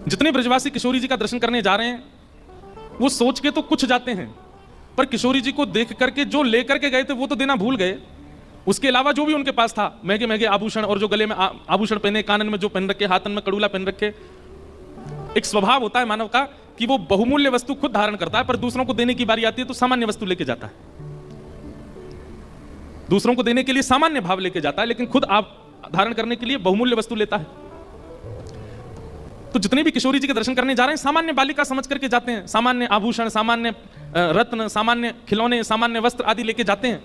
जितने ब्रजवासी किशोरी जी का दर्शन करने जा रहे हैं वो सोच के तो कुछ जाते हैं, पर किशोरी जी को देख करके जो लेकर के गए थे वो तो देना भूल गए। उसके अलावा जो भी उनके पास था, महंगे महंगे आभूषण, और जो गले में आभूषण पहने, कानन में जो पहन रखे, हाथन में कड़ूला पहन रखे। एक स्वभाव होता है मानव का कि वो बहुमूल्य वस्तु खुद धारण करता है, पर दूसरों को देने की बारी आती है तो सामान्य वस्तु लेके जाता है, दूसरों को देने के लिए सामान्य भाव लेके जाता है, लेकिन खुद आप धारण करने के लिए बहुमूल्य वस्तु लेता है। तो जितने भी किशोरी जी के दर्शन करने जा रहे हैं सामान्य बालिका समझ करके जाते हैं, सामान्य आभूषण, सामान्य रत्न, सामान्य खिलौने, सामान्य वस्त्र आदि लेके जाते हैं।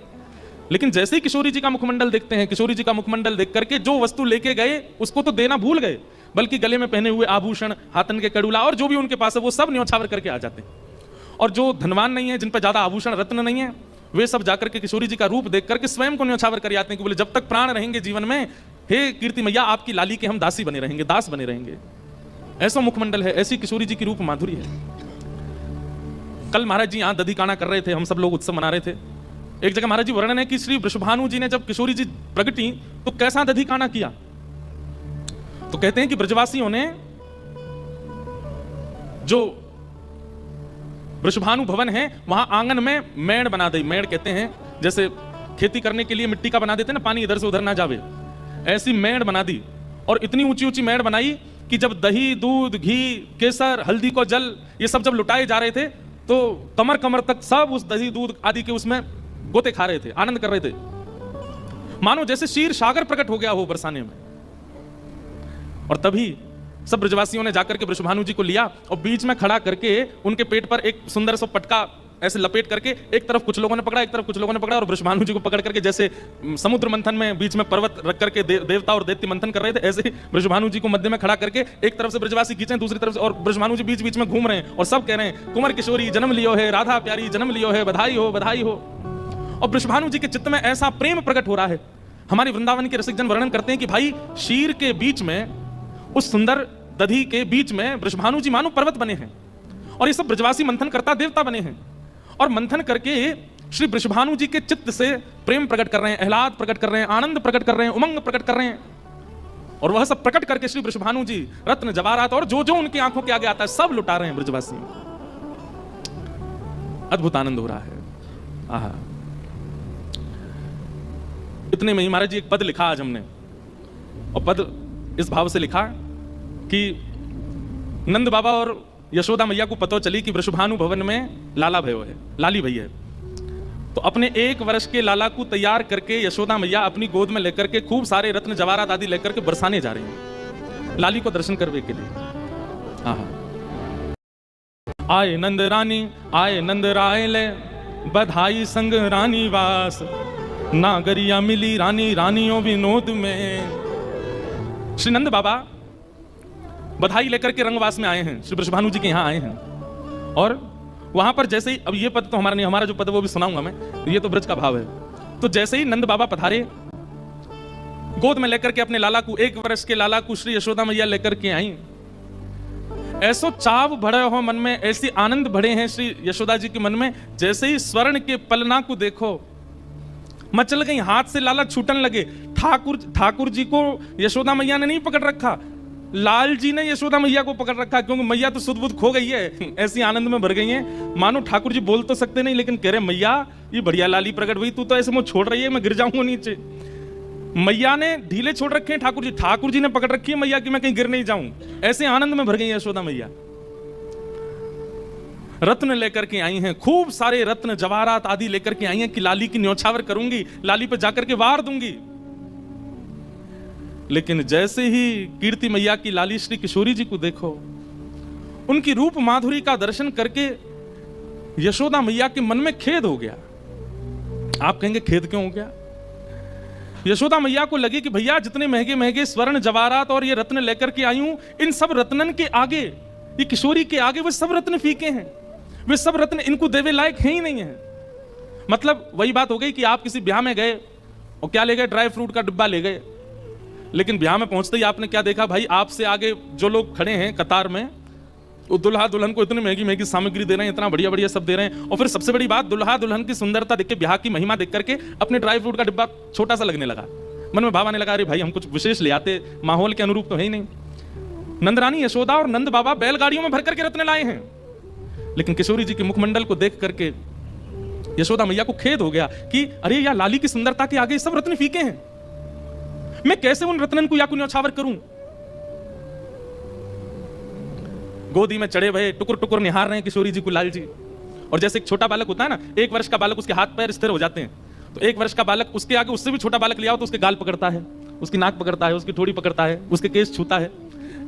लेकिन जैसे ही किशोरी जी का मुखमंडल देखते हैं, किशोरी जी का मुखमंडल देख करके जो वस्तु लेके गए उसको तो देना भूल गए, बल्कि गले में पहने हुए आभूषण, हाथन के कड़ूला और जो भी उनके पास है वो सब न्योछावर करके आ जाते हैं। और जो धनवान नहीं है, जिन पर ज्यादा आभूषण रत्न नहीं है, वे सब जाकर के किशोरी जी का रूप देख करके स्वयं को न्योछावर कर आते हैं कि बोले जब तक प्राण रहेंगे जीवन में, हे कीर्ति मैया, आपकी लाली के हम दासी बने रहेंगे, दास बने रहेंगे। ऐसा मुखमंडल है, ऐसी किशोरी जी की रूप माधुरी है। कल महाराज जी यहां दधिकाना कर रहे थे, हम सब लोग उत्सव मना रहे थे। एक जगह महाराज जी वर्णन है कि श्री वृषभानु जी ने जब किशोरी जी प्रगटी तो कैसा दधिकाना किया। तो कहते हैं कि ब्रजवासियों ने जो वृषभानु भवन है वहां आंगन में मेड़ बना दी। मेड़ कहते हैं जैसे खेती करने के लिए मिट्टी का बना देते ना, पानी इधर से उधर ना जावे, ऐसी मेड़ बना दी। और इतनी ऊंची ऊंची मेड़ बनाई कि जब दही, दूध, घी, केसर, हल्दी को जल ये सब जब लुटाए जा रहे थे तो कमर कमर तक सब उस दही, दूध आदि के उसमें गोते खा रहे थे, आनंद कर रहे थे, मानो जैसे क्षीर सागर प्रकट हो गया हो बरसाने में। और तभी सब ब्रजवासियों ने जाकर के वृषभानु जी को लिया और बीच में खड़ा करके उनके पेट पर एक सुंदर सा पटका ऐसे लपेट करके एक तरफ कुछ लोगों ने पकड़ा, एक तरफ कुछ लोगों ने पकड़ा, और वृषभानु जी को पकड़ करके जैसे समुद्र मंथन में बीच में पर्वत रख करके देवता और दैत्य मंथन कर रहे थे, ऐसे ही वृषभानु जी को मध्य में खड़ा करके एक तरफ से ब्रजवासी खींचे, दूसरी तरफ से, और वृषभानु जी बीच बीच में घूम रहे हैं और सब कह रहे हैं कुंवर किशोरी जन्म लियो है, राधा प्यारी जन्म लियो है, बधाई हो, बधाई हो। और वृषभानु जी के चित्त में ऐसा प्रेम प्रकट हो रहा है। हमारे वृंदावन के रसिकजन वर्णन करते हैं कि भाई शीर के बीच में, उस सुंदर दधी के बीच में वृषभानु जी मानो पर्वत बने हैं और ये सब ब्रजवासी मंथन करता देवता बने हैं। और मंथन करके श्री वृषभानु जी के चित्त से प्रेम प्रकट कर रहे हैं, आह्लाद प्रकट कर रहे हैं, आनंद प्रकट कर रहे हैं, उमंग प्रकट कर रहे हैं। और वह सब प्रकट करके श्री वृषभानु जी रत्न जवाहरात और जो जो उनकी आंखों के आगे आता है सब लुटा रहे हैं ब्रजवासी। अद्भुत आनंद हो रहा है। आहा, इतने में ही महाराज जी एक पद लिखा आज हमने, और पद इस भाव से लिखा कि नंद बाबा और यशोदा मैया को पता चली कि वृषभानु भवन में लाला भयो है, लाली भैया है। तो अपने 1 वर्ष के लाला को तैयार करके यशोदा मैया अपनी गोद में लेकर के खूब सारे रत्न जवाहरात आदि लेकर के बरसाने जा रही हैं लाली को दर्शन करने के लिए। आए नंद रानी, आए नंद राय ले, बधाई संग रानी वास, नागरिया मिली रानी, रानियों विनोद में। श्री नंद बाबा बधाई लेकर के रंगवास में आए हैं, श्री वृषभानु जी के यहाँ आए हैं। और वहां पर जैसे ही, अब ये पद तो हमारा नहीं, हमारा जो पद है वो भी सुनाऊंगा मैं, ये तो ब्रज का भाव है। तो जैसे ही नंद बाबा पधारे, गोद में लेकर के अपने लाला को, 1 वर्ष के लाला को श्री यशोदा मैया लेकर के आई। ऐसो चाव भरे हो मन में, ऐसी आनंद भरे हैं श्री यशोदा जी के मन में, जैसे ही स्वर्ण के पलना को देखो मचल गई, हाथ से लाला छूटन लगे। ठाकुर जी को यशोदा मैया ने नहीं पकड़ रखा, लाल जी ने यशोदा मैया को पकड़ रखा, क्योंकि मैया तो सुध बुध खो गई है, ऐसी आनंद में भर गई है। मानो ठाकुर जी बोल तो सकते नहीं, लेकिन कह रहे मैया ये बढ़िया लाली प्रकट हुई, तू तो ऐसे मुझे छोड़ रही है, मैं गिर जाऊंगा नीचे। मैया ने ढीले छोड़ रखे हैं ठाकुर जी ने पकड़ रखी है मैया कि मैं कहीं गिर नहीं जाऊं, ऐसे आनंद में भर गई यशोदा मैया। रत्न लेकर के आई हैं, खूब सारे रत्न जवाहरात आदि लेकर के आई हैं कि लाली की न्योछावर करूंगी, लाली पे जाकर के वार दूंगी। लेकिन जैसे ही कीर्ति मैया की लाली श्री किशोरी जी को देखो, उनकी रूप माधुरी का दर्शन करके यशोदा मैया के मन में खेद हो गया। आप कहेंगे खेद क्यों हो गया? यशोदा मैया को लगे कि भैया जितने महंगे महंगे स्वर्ण जवाहरात और ये रत्न लेकर के आई हूं, इन सब रत्नन के आगे, ये किशोरी के आगे वे सब रत्न फीके हैं, वे सब रत्न इनको देवे लायक है ही नहीं है। मतलब वही बात हो गई कि आप किसी ब्याह में गए और क्या ले गए, ड्राई फ्रूट का डिब्बा ले गए, लेकिन ब्याह में पहुंचते ही आपने क्या देखा, भाई आपसे आगे जो लोग खड़े हैं कतार में, वो दुल्हा दुल्हन को इतनी महंगी महंगी सामग्री दे रहे हैं, इतना बढ़िया बढ़िया सब दे रहे हैं, और फिर सबसे बड़ी बात, दुल्हा दुल्हन की सुंदरता देख के, ब्याह की महिमा देख करके अपने ड्राई फ्रूट का डिब्बा छोटा सा लगने लगा। मन में भाव आने लगा, अरे भाई हम कुछ विशेष ले आते, माहौल के अनुरूप तो है ही नहीं। नंदरानी यशोदा और नंद बाबा बैलगाड़ियों में भर करके रत्न लाए हैं, लेकिन किशोरी जी के मुखमंडल को देख करके यशोदा मैया को खेद हो गया कि अरे या लाली की सुंदरता के आगे सब रत्न फीके हैं, मैं कैसे उन रत्नन को या को न्यौछावर करूं। गोदी में चढ़े भये टुकुर टुकुर निहार रहे हैं किशोरी जी को लाल जी। और जैसे एक छोटा बालक होता है ना, 1 वर्ष का बालक, उसके हाथ पैर स्थिर हो जाते हैं, तो 1 वर्ष का बालक उसके आगे उससे भी छोटा बालक ले आओ तो उसके गाल पकड़ता है, उसकी नाक पकड़ता है, उसकी ठोड़ी पकड़ता है, उसके केस छूता है।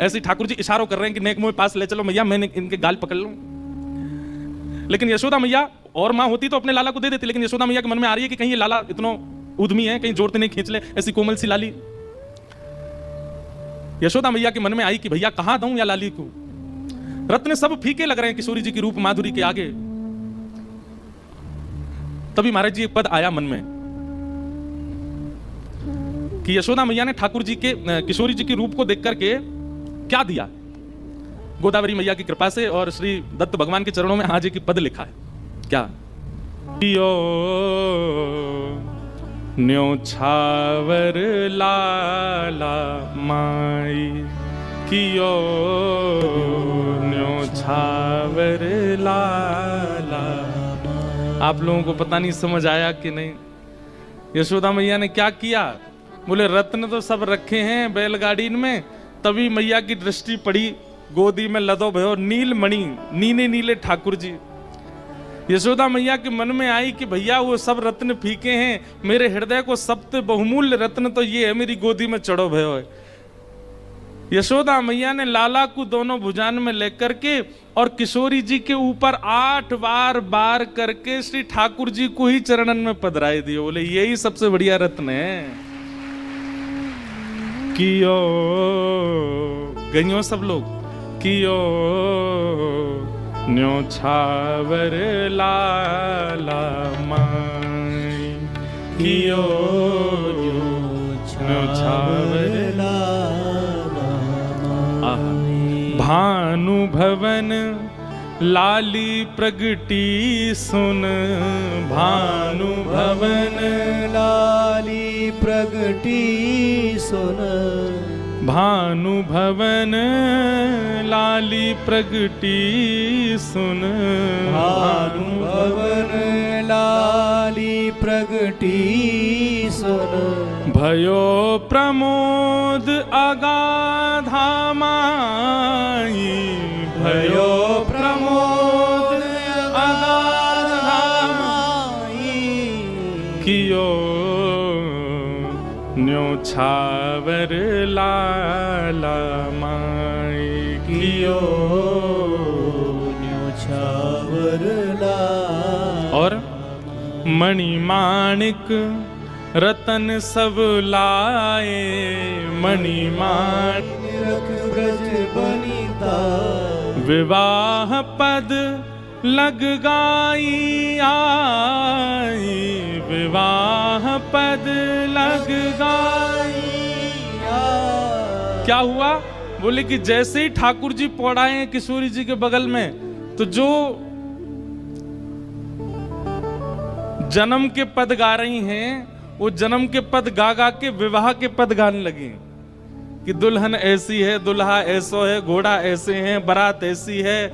ऐसे ठाकुर जी इशारों कर रहे हैं कि नेक मुझे पास ले चलो मैया, मैंने इनके गाल पकड़ लूं। लेकिन यशोदा मैया और मां होती तो अपने लाला को दे देती, लेकिन यशोदा मैया के मन में आ रही है कि कहीं ये लाला इतना उद्यमी है, कहीं जोड़ते नहीं खींच ले ऐसी कोमल सी लाली। यशोदा मैया के मन में आई कि भैया कहां दूं या लाली को, रत्न सब फीके लग रहे हैं किशोरी जी की रूप माधुरी के आगे। तभी महाराज जी एक पद आया मन में कि यशोदा मैया ने ठाकुर जी के किशोरी जी के रूप को देख करके क्या दिया। गोदावरी मैया की कृपा से और श्री दत्त भगवान के चरणों में आज एक पद लिखा है, क्या पियो न्योछावर लाला माई, कियो न्योछावर लाला। आप लोगों को पता नहीं समझ आया कि नहीं, यशोदा मैया ने क्या किया। बोले रत्न तो सब रखे हैं बैलगाड़ी में, तभी मैया की दृष्टि पड़ी गोदी में लदो भयो नील मणि, नीले नीले ठाकुर जी। यशोदा मैया के मन में आई कि भैया वो सब रत्न फीके हैं, मेरे हृदय को सबसे बहुमूल्य रत्न तो ये है, मेरी गोदी में चढ़ो भयो है। यशोदा मैया ने लाला को दोनों भुजान में लेकर के और किशोरी जी के ऊपर 8 बार बार करके श्री ठाकुर जी को ही चरणन में पधराए दिए। बोले यही सबसे बढ़िया रत्न है। कियो गइयो सब लोग, कियो न्योछावर लाला माई, कियो न्योछावर लाला माई। भानु भवन लाली प्रगटी सुन, भानु भवन लाली प्रगटी सुन, भानु भवन लाली प्रगटी सुन, भानु भवन लाली प्रगटी सुन। भयो प्रमोद अगाधा माई, भयो प्रमोद अगाधा माई, कियो न्योछावर लाला माई, कियो न्योछावर लाला। और मणिमाणिक रतन सब लाए, मणिमाणिक ब्रज बनिता, विवाह पद लग गाई आई, विवाह पद लग गाई आई। क्या हुआ? बोले कि जैसे ही ठाकुर जी पौड़ाए किशोरी जी के बगल में, तो जो जन्म के पद गा रही हैं वो जन्म के पद गा गा के विवाह के पद गाने लगी कि दुल्हन ऐसी है, दुल्हा ऐसो है, घोड़ा ऐसे हैं, बारात ऐसी है,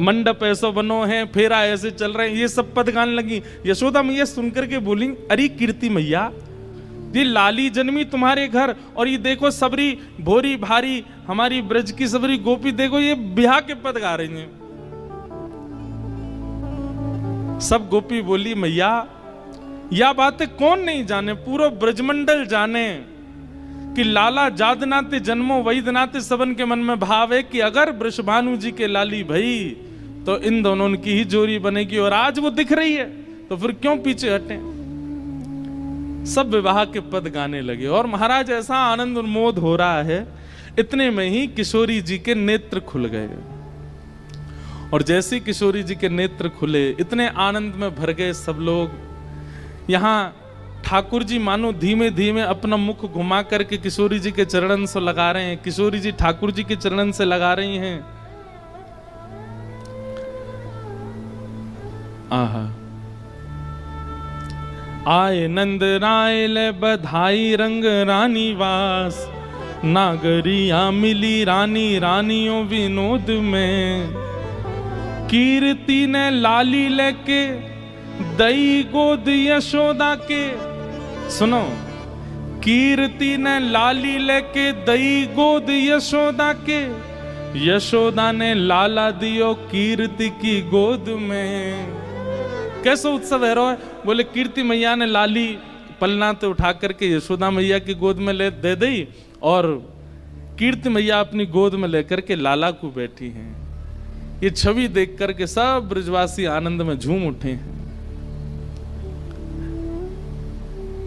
मंडप ऐसो बनो है, फेरा ऐसे चल रहे हैं, ये सब पद गाने लगी। यशोदा मैया सुनकर के बोली अरे कीर्ति मैया, ये लाली जन्मी तुम्हारे घर और ये देखो सबरी भोरी भारी हमारी ब्रज की सबरी गोपी, देखो ये ब्याह के पद गा रही हैं। सब गोपी बोली मैया यह बातें कौन नहीं जाने, पूरा ब्रजमंडल जाने कि लाला जादनाते जन्मो वैदनाते सबन के मन में भाव है कि अगर वृषभानु जी के लाली भई तो इन दोनों की ही जोड़ी बनेगी, और आज वो दिख रही है तो फिर क्यों पीछे हटे। सब विवाह के पद गाने लगे और महाराज ऐसा आनंद उन्मोद हो रहा है, इतने में ही किशोरी जी के नेत्र खुल गए। और जैसे किशोरी जी के नेत्र खुले, इतने आनंद में भर गए सब लोग। यहाँ ठाकुर जी मानो धीमे धीमे अपना मुख घुमा करके किशोरी जी के चरणन से लगा रहे हैं, किशोरी जी ठाकुर जी के चरणन से लगा रही हैं। आहा आए नंद राय ले बधाई रंग रानी वास, नागरिया मिली रानी रानियों विनोद में, कीर्ति ने लाली लेके दई गोद यशोदा के। सुनो, कीर्ति ने लाली लेके दई गोद यशोदा के, यशोदा ने लाला दियो कीर्ति की गोद में। कैसा उत्सव है रो? बोले कीर्ति मैया ने लाली पलना तो उठा करके यशोदा मैया की गोद में ले दे दी, और कीर्ति मैया अपनी गोद में लेकर के लाला को बैठी हैं। ये छवि देख करके सब ब्रजवासी आनंद में झूम उठे हैं।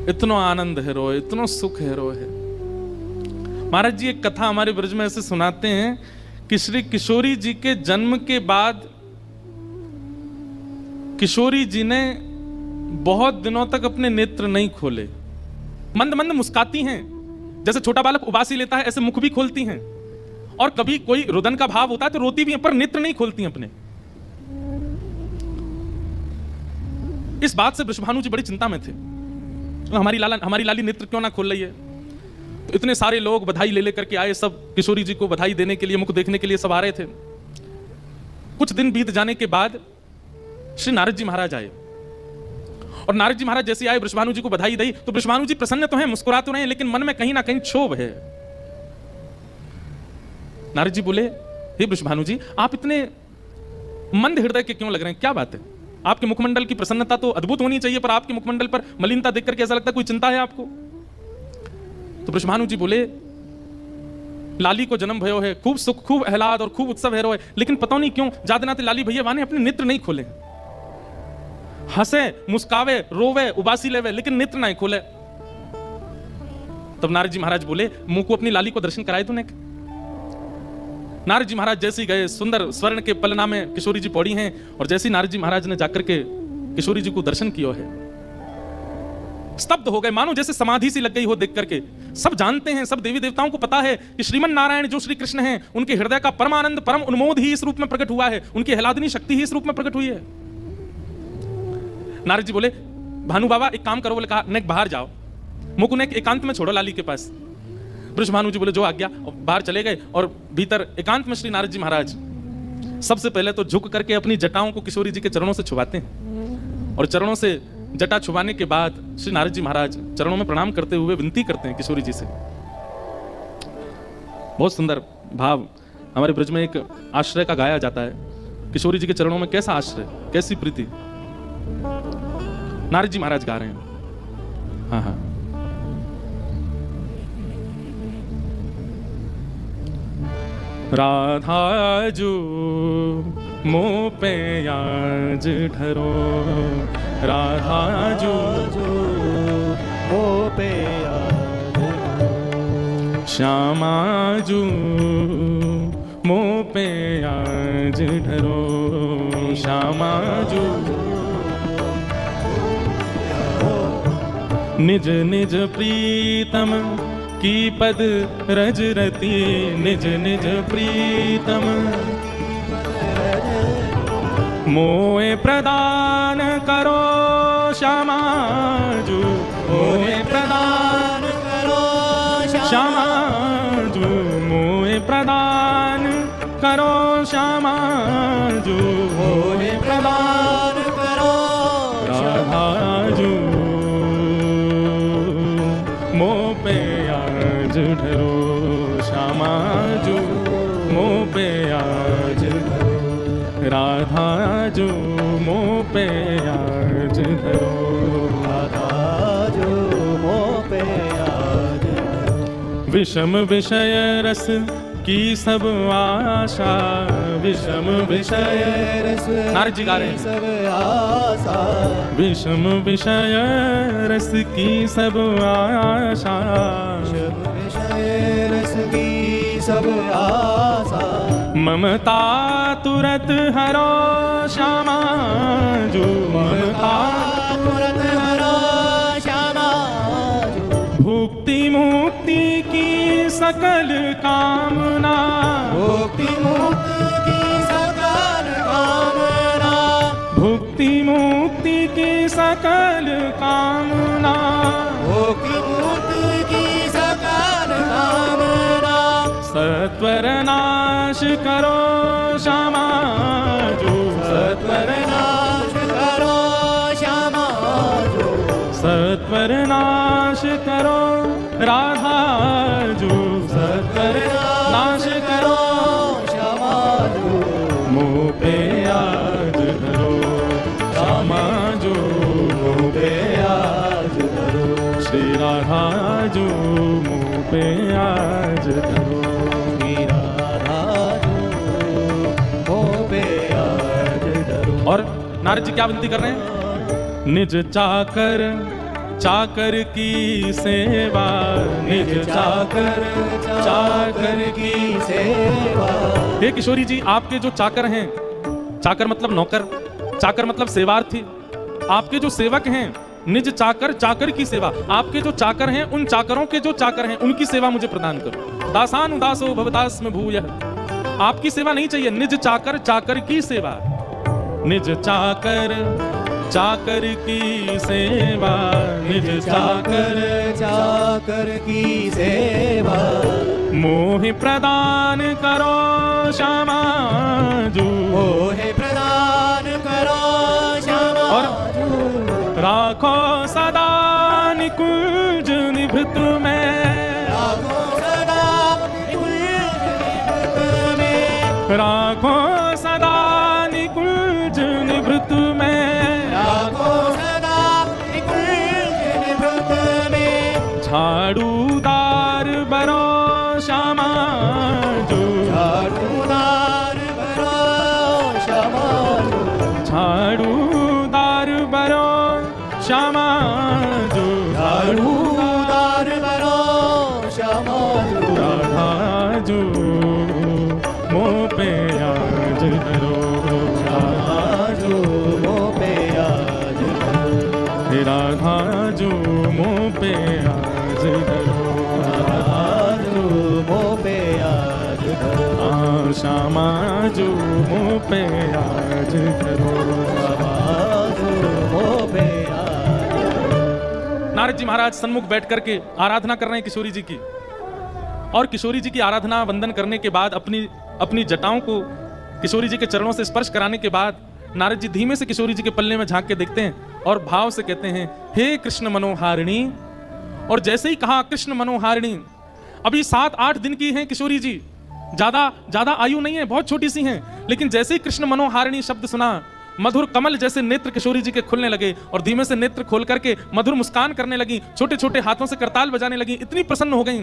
इतना आनंद है रो, इतना सुख है रो है। महाराज जी एक कथा हमारे ब्रज में ऐसे सुनाते हैं कि श्री किशोरी जी के जन्म के बाद किशोरी जी ने बहुत दिनों तक अपने नेत्र नहीं खोले। मंद मंद मुस्काती हैं, जैसे छोटा बालक उबासी लेता है ऐसे मुख भी खोलती हैं, और कभी कोई रुदन का भाव होता है तो रोती भी हैं, पर नेत्र नहीं खोलती अपने। इस बात से वृषभानु जी बड़ी चिंता में थे, हमारी लाली नेत्र क्यों ना खोल रही है। तो इतने सारे लोग बधाई ले लेकर के आए, सब किशोरी जी को बधाई देने के लिए, मुख देखने के लिए सब आ रहे थे। कुछ दिन बीत जाने के बाद श्री नारद जी महाराज आए, और नारद जी महाराज जैसे आए वृषभानु जी को बधाई दी, तो वृषभानु जी प्रसन्न तो हैं, मुस्कुरा तो रहे हैं, लेकिन मन में कहीं ना कहीं क्षोभ है। नारद जी बोले, हे वृषभानु जी, आप इतने मंद हृदय के क्यों लग रहे हैं, क्या बात है? आपके मुखमंडल की प्रसन्नता तो अद्भुत होनी चाहिए, पर आपके मुखमंडल पर मलिनता देख करके ऐसा लगता है कोई चिंता है आपको। तो वृषभानु जी बोले, लाली को जन्म भयो है, खूब सुख, खूब आह्लाद और खूब उत्सव है रो है, लेकिन पता नहीं क्यों जादनाते लाली भैया वाने अपने नेत्र नहीं खोले। हंसे, मुस्कावे, रोवे, उबासी लेवे, लेकिन नेत्र नहीं खोले। तब नारद जी महाराज बोले, मुंह को अपनी लाली को दर्शन कराए तूने। नारद जी महाराज जैसे गए, सुंदर स्वर्ण के पलना में किशोरी जी पौड़ी हैं, और जैसे नारद जी महाराज ने जाकर के किशोरी जी को दर्शन किया है, स्तब्ध हो गए, मानो जैसे समाधि सी लग गई हो देख करके। सब जानते हैं, सब देवी देवताओं को पता है कि श्रीमन नारायण जो श्री कृष्ण हैं, उनके हृदय का परमानंद, परम उन्मोद ही इस रूप में प्रकट हुआ है, उनकी आह्लादनी शक्ति ही इस रूप में प्रकट हुई है। नारद जी बोले, भानु बाबा एक काम करो, बोले कहा नेक बाहर जाओ, मुख ने एकांत में छोड़ो लाली के पास। वृषभानु जी बोले जो आज्ञा, बाहर चले गए, और भीतर एकांत में श्री नारद जी महाराज सबसे पहले तो झुक करके अपनी जटाओं को किशोरी जी के चरणों से छुपाते हैं, और चरणों से जटा छुपाने के बाद श्री नारद जी महाराज चरणों में प्रणाम करते हुए विनती करते हैं किशोरी जी से। बहुत सुंदर भाव हमारे ब्रज में एक आश्रय का गाया जाता है। किशोरी जी के चरणों में कैसा आश्रय, कैसी प्रीति, नारद जी महाराज गा रहे हैं। हाँ हाँ, राधा जो मोह पे आज ढरो, राधा जो मोह पे आज ढरो, श्यामा जो मोह पे आज ढरो, श्यामा जो निज निज प्रीतम की पद रज रती, निज निज प्रीतम मोए प्रदान करो श्यामा जो, मोए प्रदान करो श्यामा जो, मोए प्रदान करो श्यामा जो, मोए प्रदान करो राधा जो मोह पे आज ढरो, श्यामा जो मोह पे आज ढरो, राधा जो मोह पे आज ढरो, राधा जो मोह पे आज ढरो। विषम विषय रस की सब आशा, विषम विषय रस नारद जी गा रहे हैं, सब आशा, विषम विषय रस की सब आशा, विषम विषय रस की सब आशा, ममता तुरत हरो श्यामा जो, ममता तुरंत हरो श्यामा जो, भुक्ति मुक्ति की सकल कामना, मुक्ति मुक्ति की सकल कामना, भुक्ति मुक्ति की सकल कामना, मुक्ति मुक्ति की सकल कामना, सत्वर नाश करो श्यामा जो, सत्वर नाश करो श्यामा जो, सत्वर नाश करो राधा जो, सत्वर नाश करो श्यामा जो, मोह पे आज धरो श्यामा जो, मोह पे आज धरो, श्री राधा जो मोह पे आज धरो। श्री राधा जो मोह पे आज धरो। और नारद जी क्या विनती कर रहे हैं? निज चाकर चाकर की सेवा, निज चाकर चाकर की सेवा। हे किशोरी जी, आपके जो चाकर हैं, चाकर मतलब नौकर, चाकर मतलब सेवार्थी, आपके जो सेवक हैं, निज चाकर चाकर की सेवा, आपके जो चाकर हैं उन चाकरों के जो चाकर हैं उनकी सेवा मुझे प्रदान करो। दासान उदासो भवदास में भूयः, आपकी सेवा नहीं चाहिए, निज चाकर चाकर की सेवा, निज चाकर चाकर की सेवा, निज चाकर चाकर की सेवा। मोहि प्रदान करो श्यामा जो, मोह प्रदान करो श्यामा और जो, राखो सदा निकुंज निभृत में, राखो सदा निकुंज में, राखो सदा निकुंज निभृत में, राखो सदा निकुंज निभृत में। झाड़ूदार बरो श्यामा जो, झाड़ूदार बरो श्यामा जो, झाड़ूदार बरो श्यामा जो, झाड़ूदार बरो श्यामा जो, राधा जो मोह पे आज धरो, राधा जो मोह पे आज धरो, हे राधा जो मोह पे आज धरो, राधा जो मोह पे आज धरो, श्यामा जो मोह पे आज धरो। राधा जो मोह पे आज धरो। नारद जी महाराज सन्मुख बैठ करके आराधना कर रहे हैं किशोरी जी की, और किशोरी जी की आराधना वंदन करने के बाद अपनी जटाओं को किशोरी जी के चरणों से स्पर्श कराने के बाद नारद जी धीमे से किशोरी जी के पल्ले में झांक के देखते हैं और भाव से कहते हैं, हे कृष्ण मनोहारिणी। और जैसे ही कहा कृष्ण मनोहारिणी, अभी 7-8 दिन की हैं किशोरी जी, ज्यादा आयु नहीं है, बहुत छोटी सी हैं, लेकिन जैसे ही कृष्ण मनोहारिणी शब्द सुना, मधुर कमल जैसे नेत्र किशोरी जी के खुलने लगे और धीमे से नेत्र खोल करके मधुर मुस्कान करने लगी, छोटे छोटे हाथों से करताल बजाने लगी, इतनी प्रसन्न हो गई।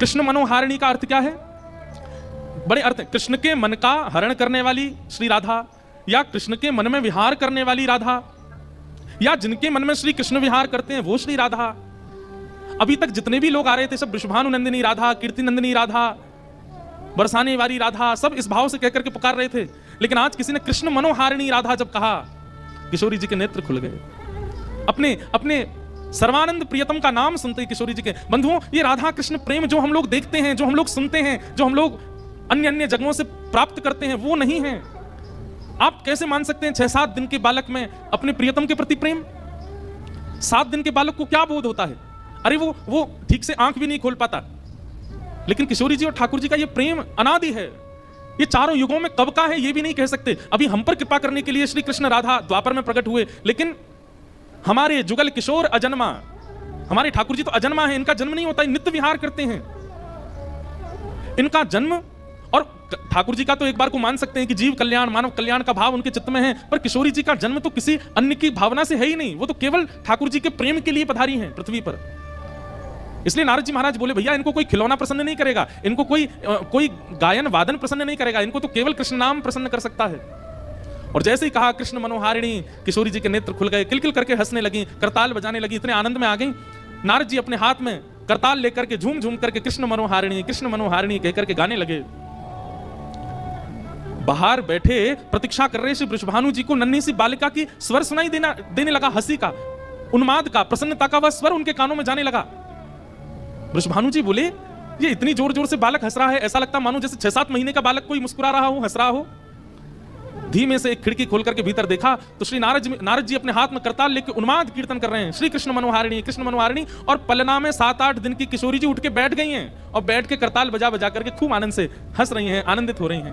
कृष्ण मनोहारिणी का अर्थ क्या है? बड़े अर्थ है। कृष्ण के मन का हरण करने वाली श्री राधा, या कृष्ण के मन में विहार करने वाली राधा, या जिनके मन में श्री कृष्ण विहार करते हैं वो श्री राधा। अभी तक जितने भी लोग आ रहे थे सब वृषभानुनंदिनी राधा, कीर्ति नंदिनी राधा, बरसाने वाली राधा, सब इस भाव से कहकर के पुकार रहे थे, लेकिन आज किसी ने कृष्ण मनोहारिणी राधा जब कहा, किशोरी जी के नेत्र खुल गए। अपने सर्वानंद प्रियतम का नाम सुनते ही किशोरी जी के बंधुओं, ये राधा कृष्ण प्रेम जो हम लोग देखते हैं, जो हम लोग सुनते हैं, जो हम लोग अन्य अन्य जगहों से प्राप्त करते हैं, वो नहीं है। आप कैसे मान सकते हैं 6-7 दिन के बालक में अपने प्रियतम के प्रति प्रेम? 7 दिन के बालक को क्या बोध होता है? अरे वो ठीक से आंख भी नहीं खोल पाता। लेकिन किशोरी जी और ठाकुर जी का ये प्रेम अनादि है, ये चारों युगों में कब का है ये भी नहीं कह सकते। अभी हम पर कृपा करने के लिए श्री कृष्ण राधा द्वापर में प्रकट हुए, लेकिन हमारे जुगल किशोर अजन्मा, हमारे ठाकुर जी तो अजन्मा है, इनका जन्म नहीं होता, नित्य विहार करते हैं। इनका जन्म, और ठाकुर जी का तो एक बार को मान सकते हैं कि जीव कल्याण मानव कल्याण का भाव उनके चित्त में है, पर किशोरी जी का जन्म तो किसी अन्य की भावना से है ही नहीं, वो तो केवल ठाकुर जी के प्रेम के लिए पधारी हैं पृथ्वी पर। इसलिए नारद जी महाराज बोले, भैया इनको कोई खिलौना प्रसन्न नहीं करेगा, इनको कोई गायन वादन प्रसन्न नहीं करेगा, इनको तो केवल कृष्ण नाम प्रसन्न कर सकता है। और जैसे ही कहा कृष्ण मनोहारिणी, किशोरी जी के नेत्र खुल गए, किलकिल करके हंसने लगी, करताल बजाने लगी, इतने आनंद में आ गई। नारद जी अपने हाथ में करताल लेकर के झूम झूम करके कृष्ण मनोहारिणी कहकर के गाने लगे। बाहर बैठे प्रतीक्षा कर रहे श्री वृषभानु जी को नन्ही सी बालिका की स्वर सुनाई देने लगा, हंसी का, उन्माद का, प्रसन्नता का वह स्वर उनके कानों में जाने लगा। वृषभानु जी बोले, ये इतनी जोर जोर से बालक हंस रहा है, ऐसा लगता मानो जैसे 6-7 महीने का बालक कोई मुस्कुरा रहा हो, हंस रहा हो। धीमे से एक खिड़की खोल करके भीतर देखा तो श्री नारद जी अपने हाथ में करताल लेकर उन्माद कीर्तन कर रहे हैं, श्री कृष्ण मनोहारिणी। और पलना में 7-8 दिन की किशोरी जी उठ के बैठ गई हैं और बैठ के करताल बजा बजा करके खूब आनंद से हंस रही हैं, आनंदित हो रही हैं।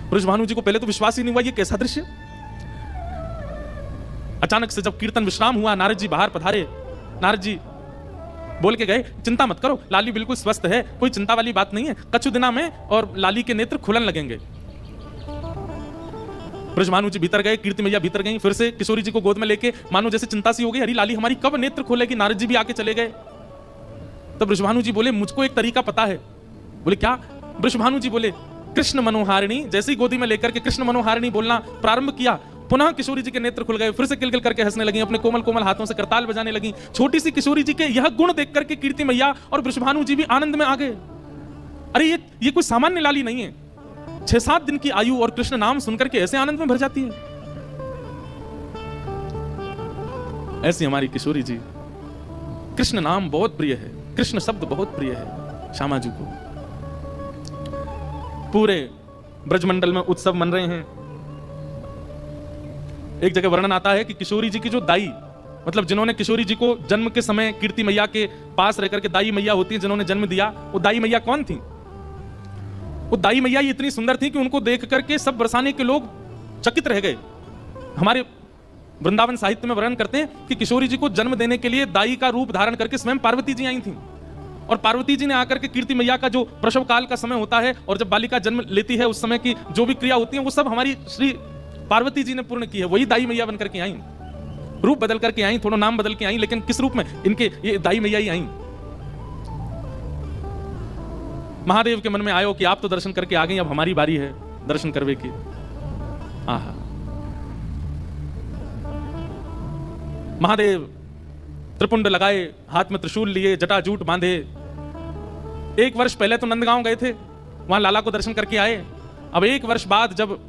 ब्रजभानु जी को पहले तो विश्वास ही नहीं हुआ, ये कैसा दृश्य। अचानक से जब कीर्तन विश्राम हुआ, नारद जी बाहर पधारे। नारद जी बोल के गए, चिंता मत करो, लाली बिल्कुल स्वस्थ है, कोई चिंता वाली बात नहीं है, कछु दिना में और लाली के नेत्र खुलन लगेंगे। ब्रजभानु जी भीतर गए, कीर्ति मैया भीतर गई, फिर से किशोरी जी को गोद में लेके मानो जैसे चिंता सी हो गई, अरे लाली हमारी कब नेत्र खोलेगी। नारद जी भी आके चले गए। तब ब्रजभानु जी बोले, मुझको एक तरीका पता है। बोले क्या? ब्रजभानु जी बोले, कृष्ण मनोहारिणी। जैसे ही गोदी में लेकर के कृष्ण मनोहारिणी बोलना प्रारंभ किया, पुनः किशोरी जी के नेत्र खुल गए, फिर से किलकिल करके हंसने लगी, अपने कोमल कोमल हाथों से करताल बजाने लगी। छोटी सी किशोरी जी के यह गुण देख करके कीर्ति मैया और ब्रजभानु जी भी आनंद में आ गए। अरे ये कोई सामान्य लाली नहीं है, 6-7 दिन की आयु और कृष्ण नाम सुनकर के ऐसे आनंद में भर जाती है। ऐसी हमारी किशोरी जी, कृष्ण नाम बहुत प्रिय है, कृष्ण शब्द बहुत प्रिय है श्यामा जी को। पूरे ब्रजमंडल में उत्सव मन रहे हैं। एक जगह वर्णन आता है कि किशोरी जी की जो दाई, मतलब जिन्होंने किशोरी जी को जन्म के समय कीर्ति मैया के पास रहकर के दाई मैया होती है जिन्होंने जन्म दिया, वो दाई मैया कौन थी? वो दाई मैया इतनी सुंदर थी कि उनको देख करके सब बरसाने के लोग चकित रह गए। हमारे वृंदावन साहित्य में वर्णन करते हैं कि किशोरी जी को जन्म देने के लिए दाई का रूप धारण करके स्वयं पार्वती जी आई थी, और पार्वती जी ने आकर के कीर्ति मैया का जो प्रसव काल का समय होता है और जब बालिका जन्म लेती है उस समय की जो भी क्रिया होती है वो सब हमारी श्री पार्वती जी ने पूर्ण की है। वही दाई मैया बनकर के आई, रूप बदल करके आई, थोड़ा नाम बदल के आई, लेकिन किस रूप में? इनके ये दाई मैया ही आई। महादेव के मन में आयो कि आप तो दर्शन करके आ गई, अब हमारी बारी है दर्शन करवे की। आहा, महादेव त्रिपुंड लगाए, हाथ में त्रिशूल लिए, जटाजूट बांधे। 1 वर्ष पहले तो नंदगांव गए थे, वहां लाला को दर्शन करके आए। अब 1 वर्ष बाद जब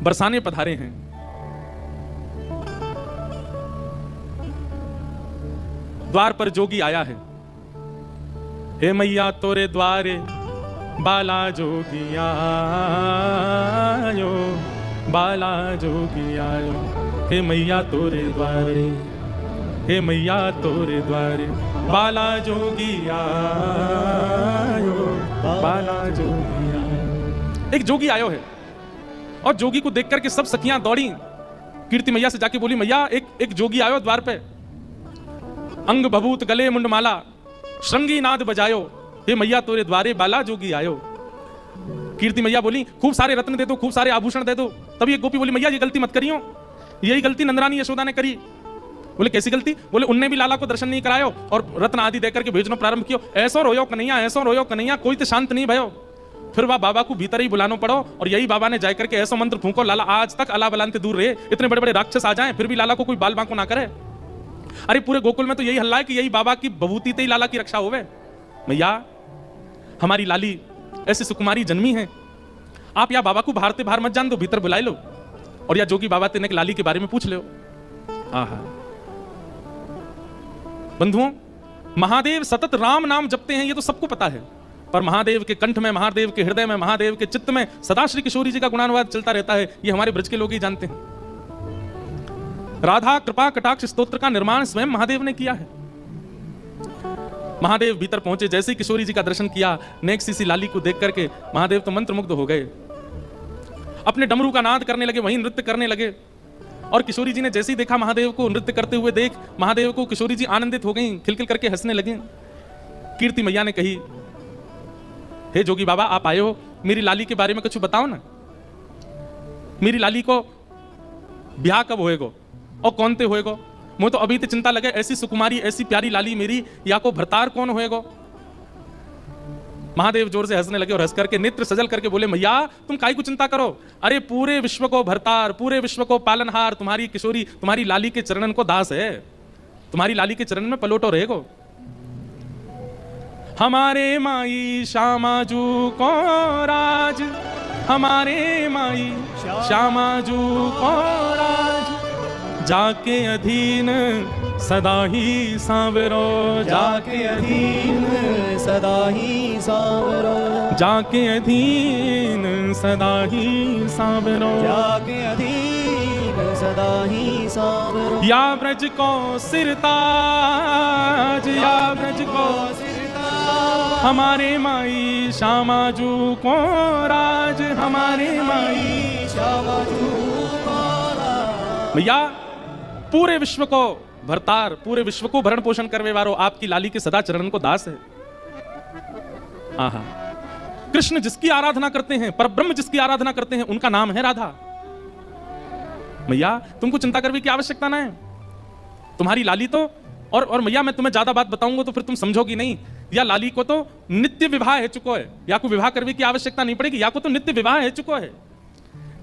बरसाने पधारे हैं, द्वार पर जोगी आया है। हे मैया तोरे द्वारे बाला जोगी आयो, बाला जोगी आयो। हे मैया तोरे द्वारे, हे मैया तोरे द्वारे बाला जोगी आयो, बाला जोगी आयो। एक जोगी आयो है और जोगी को देख करके सब सखियां दौड़ी, कीर्ति मैया से जाके बोली, मैया एक जोगी आयो द्वार पे, अंग भभूत गले मुंडमाला श्रृंगी नाद बजायो, हे मैया तोरे द्वारे बाला जोगी आयो। कीर्ति मैया बोली, खूब सारे रत्न दे दो, खूब सारे आभूषण दे दो। तभी एक गोपी बोली, मैया ये गलती मत करियो, यही गलती नंदरानी यशोदा ने करी। बोले कैसी गलती? बोले उनने भी लाला को दर्शन नहीं करायो और रत्न आदि देकर के भेजना प्रारंभ कियो। ऐसो रोयो कन्हैया, ऐसो रोयो कन्हैया, कोई तो शांत नहीं भयो। फिर वह बाबा को भीतर ही बुलानो पड़ो और यही बाबा ने जाकर के ऐसा मंत्र फूंको, लाला आज तक अला बलान से दूर रहे। इतने बड़े बड़े राक्षस आ जाएं फिर भी लाला को कोई बाल बांको ना करे। अरे पूरे गोकुल में तो यही हल्ला है कि यही बाबा की बभूति ते ही लाला की रक्षा होवे। मैया हमारी लाली ऐसी सुकुमारी जन्मी है, आप या बाबा को बाहर ते बाहर मत जान दो, भीतर बुला लो और या जोगी बाबा तेने लाली के बारे में पूछ लो। आहा बंधुओं, महादेव सतत राम नाम जपते हैं, ये तो सबको पता है, पर महादेव के कंठ में, महादेव के हृदय में, महादेव के चित्त में सदा श्री किशोरी जी का गुणानुवाद चलता रहता है, ये हमारे ब्रज के लोग ही जानते हैं। राधा कृपा कटाक्ष स्तोत्र का निर्माण स्वयं महादेव ने किया है। महादेव भीतर पहुंचे, जैसे ही किशोरी जी का दर्शन किया, नेक सी लाली को देख करके महादेव तो मंत्रमुग्ध हो गए, अपने डमरू का नाद करने लगे, वहीं नृत्य करने लगे। और किशोरी जी ने जैसे ही देखा महादेव को नृत्य करते हुए देख महादेव को, किशोरी जी आनंदित हो गई, खिलखिल करके हंसने लगे। कीर्ति मैया ने कही, हे जोगी बाबा आप आए हो, मेरी लाली के बारे में कुछ बताओ ना, मेरी लाली को ब्याह कब होएगो और कौन ते होएगो? मुझे तो अभी तो चिंता लगे, ऐसी सुकुमारी ऐसी प्यारी लाली मेरी, या को भरतार कौन होएगो? महादेव जोर से हंसने लगे और हंस करके नेत्र सजल करके बोले, मैया तुम काहे को चिंता करो, अरे पूरे विश्व को भरतार, पूरे विश्व को पालनहार तुम्हारी किशोरी, तुम्हारी लाली के चरणन को दास है, तुम्हारी लाली के चरण में पलोटो रहेगो। हमारे माई श्यामाजू को राज, हमारे माई श्यामाजू को राज, जाके अधीन सदा ही सांवरो, जाके अधीन सदा ही सांवरो, जाके अधीन सदा ही सांवरो, जाके अधीन सदा ही सांवरो। या ब्रज को सिरताज, या ब्रज को सिरताज, हमारे माई श्यामाजू को राज, हमारे माई श्यामाजू को राज। भैया पूरे विश्व को भरतार, पूरे विश्व को भरण पोषण करवे वारो आपकी लाली के सदा चरण को दास है। आहा, कृष्ण जिसकी आराधना करते हैं, परब्रह्म जिसकी आराधना करते हैं, उनका नाम है राधा। मैया तुमको चिंता करने की आवश्यकता ना है। तुम्हारी लाली तो और मैया मैं तुम्हें ज्यादा बात बताऊंगा तो फिर तुम समझोगी नहीं। या लाली को तो नित्य विवाह है चुको है, या को विवाह करने की आवश्यकता नहीं पड़ेगी, या को तो नित्य विवाह है चुको है।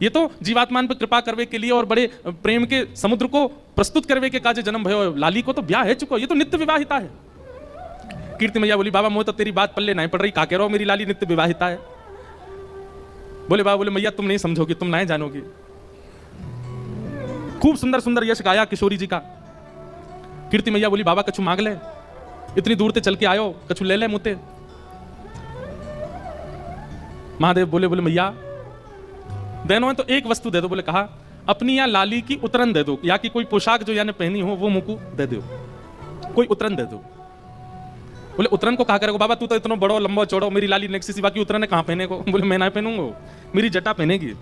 ये तो जीवात्मान पर कृपा करवे के लिए और बड़े प्रेम के समुद्र को प्रस्तुत करवे के काजे जन्म भयो। लाली को तो ब्याह है चुको, ये तो नित्य विवाहिता है। कीर्ति मैया बोली बाबा मोह तो तेरी बात पल्ले नहीं पड़ रही, का कह रहा हो मेरी लाली नित्य विवाहिता है। बोले बाबा, बोले मैया तुम नहीं समझोगी, तुम नहीं जानोगी। खूब सुंदर सुंदर यश गाया किशोरी जी का। कीर्ति मैया बोली बाबा कछु मांग ले, इतनी दूर से चल के आयो, कछु ले ले मुते। महादेव बोले बोले मैया देनो है तो एक वस्तु दे दो। बोले कहा अपनी या लाली की उतरन दे दो, या कि कोई पोशाक जो याने पहनी हो वो मुझको दे दो, कोई उतरन दे दो। बोले उतरन को कहा करेगा बाबा, तू तो इतना बड़ो लंबो चौड़ो, मेरी लाली नेक्सी सिवा की उतरन है कहां पहने को। बोले मैं ना पहनूंगा, मेरी जटा पहनेगी।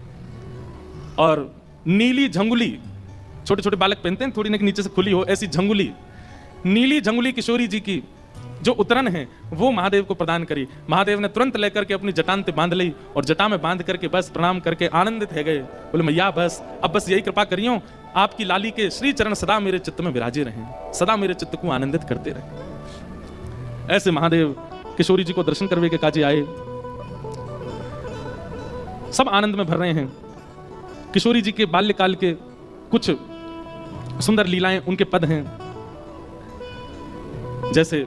और नीली झंगुली, छोटे छोटे बालक पहनते हैं, थोड़ी नीचे से खुली हो ऐसी झंगुली, नीली झंगुली किशोरी जी की जो उतरन है वो महादेव को प्रदान करी। महादेव ने तुरंत लेकर के अपनी जटान पे बांध ली और जटा में बांध करके बस प्रणाम करके आनंदित है गए। बोले मैया बस अब बस यही कृपा करियो, आपकी लाली के श्री चरण सदा मेरे चित्त में विराजे रहें, सदा मेरे चित्त को आनंदित करते रहे। ऐसे महादेव किशोरी जी को दर्शन करने के काजे आए, सब आनंद में भर रहे हैं। किशोरी जी के बाल्यकाल के कुछ सुंदर लीलाएं उनके पद हैं, जैसे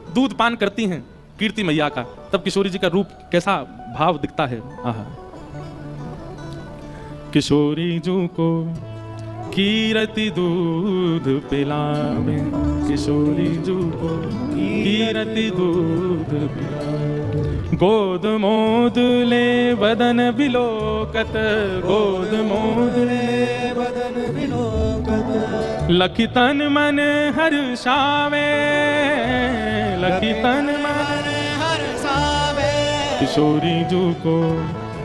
दूध पान करती हैं कीर्ति मैया का, तब किशोरी जी का रूप कैसा भाव दिखता है। आहा, किशोरी जू को कीरति दूध पिलावे, किशोरी जू को कीरति दूध पिलावे, गोद मोद ले बदन बिलोकत, गोद मोद ले बदन बिलोकत, लखी तन मन हर्षावे, लखी तन मन हर्षावे, किशोरी जू को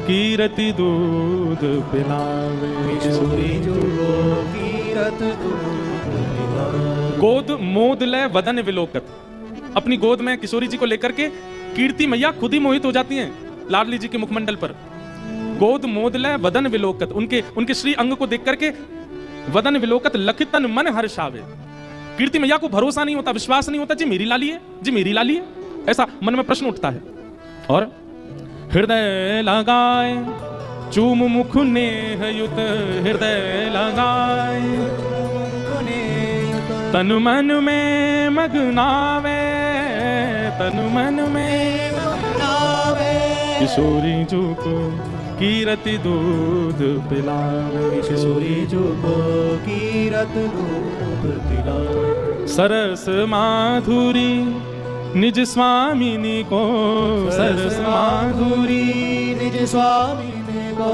कीरति दूध पिलावे, किशोरी जू को कीरत दूध पिलावे। गोद मोद ले वदन विलोकत, अपनी गोद में किशोरी जी को लेकर के कीर्ति मैया खुद ही मोहित हो जाती हैं लाडली जी के मुखमंडल पर। गोद मोद ले वदन विलोकत, उनके श्री अंग को देख करके वदन विलोकत, लखितन मन हर्षावे। कीर्ति मैया को भरोसा नहीं होता, विश्वास नहीं होता जी मेरी लाली है, जी मेरी लाली है, ऐसा मन में प्रश्न उठता है। और हृदय लगाए चूम मुख नेह युत, हृदय लगाए तन मन में मगनावे, तन मन में मगनावे, किशोरी जू को कीरति दूध पिलावे, किशोरी जू को कीरत दूध पिलावे। सरस माधुरी निज स्वामिनी को, सरस माधुरी निज स्वामिनी को,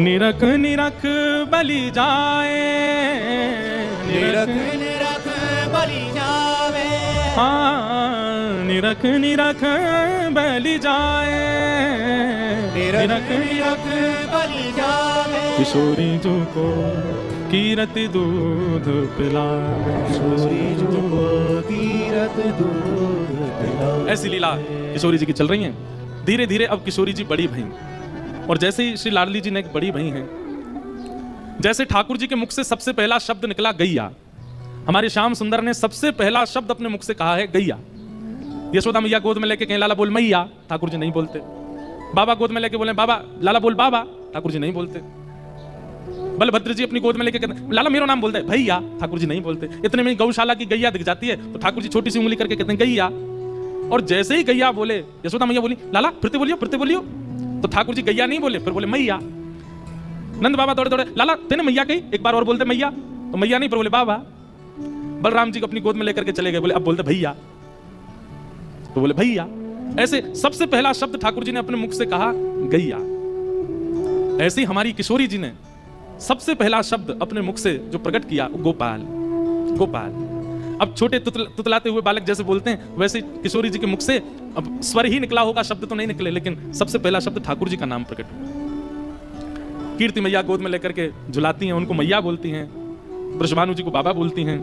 निरख निरख बलि जाए, निरख निरख बलि जावे, हाँ निरख निरख बलि जाए, निरख निरख बलि जावे। किशोरी जू को कीरति दूध पिलावे, किशोरी जू को कीरत दूध पिलावे। ऐसी लीला किशोरी जी की चल रही है। धीरे धीरे अब किशोरी जी बड़ी भई, और जैसे ही श्री लाडली जी ने एक बड़ी भई हैं, जैसे ठाकुर जी के मुख से सबसे पहला शब्द निकला गैया, हमारे श्याम सुंदर ने सबसे पहला शब्द अपने मुख से कहा है गैया। यशोदा मैया गोद में लेके कहें लाला बोल मैया, ठाकुर जी नहीं बोलते। बाबा गोद में लेके बोले बाबा, लाला बोल बाबा, ठाकुर जी नहीं बोलते। बलभद्र जी अपनी गोद में लेके कहते लाला मेरा नाम बोलते हैं भैया, ठाकुर जी नहीं बोलते। इतने में गौशाला की गैया दिख जाती है तो ठाकुर जी छोटी सी उंगली करके कहते हैं गैया, और जैसे ही गैया बोले यशोदा मैया बोली लाला फिरते बोलियो, फिरते बोलियो, तो ठाकुर जी गैया नहीं बोले, फिर बोले मैया। नंद बाबा दौड़े दौड़े लाला तेने मैया कही, एक बार और बोलते मैया, तो मैया नहीं, फिर बोले बाबा। बलराम जी को अपनी गोद में लेकर के चले गए, बोले अब बोलते भैया, तो बोले भैया। ऐसे सबसे पहला शब्द ठाकुर जी ने अपने मुख से कहा गैया। ऐसे ही हमारी किशोरी जी ने सबसे पहला शब्द अपने मुख से जो प्रकट किया गोपाल, गोपाल। अब छोटे तुतलाते हुए बालक जैसे बोलते हैं वैसे किशोरी जी के मुख से अब स्वर ही निकला होगा, शब्द तो नहीं निकले, लेकिन सबसे पहला शब्द ठाकुर जी का नाम प्रकट हुआ। कीर्ति मैया गोद में लेकर के झुलाती हैं, उनको मैया बोलती हैं, वृषभानु जी को बाबा बोलती हैं।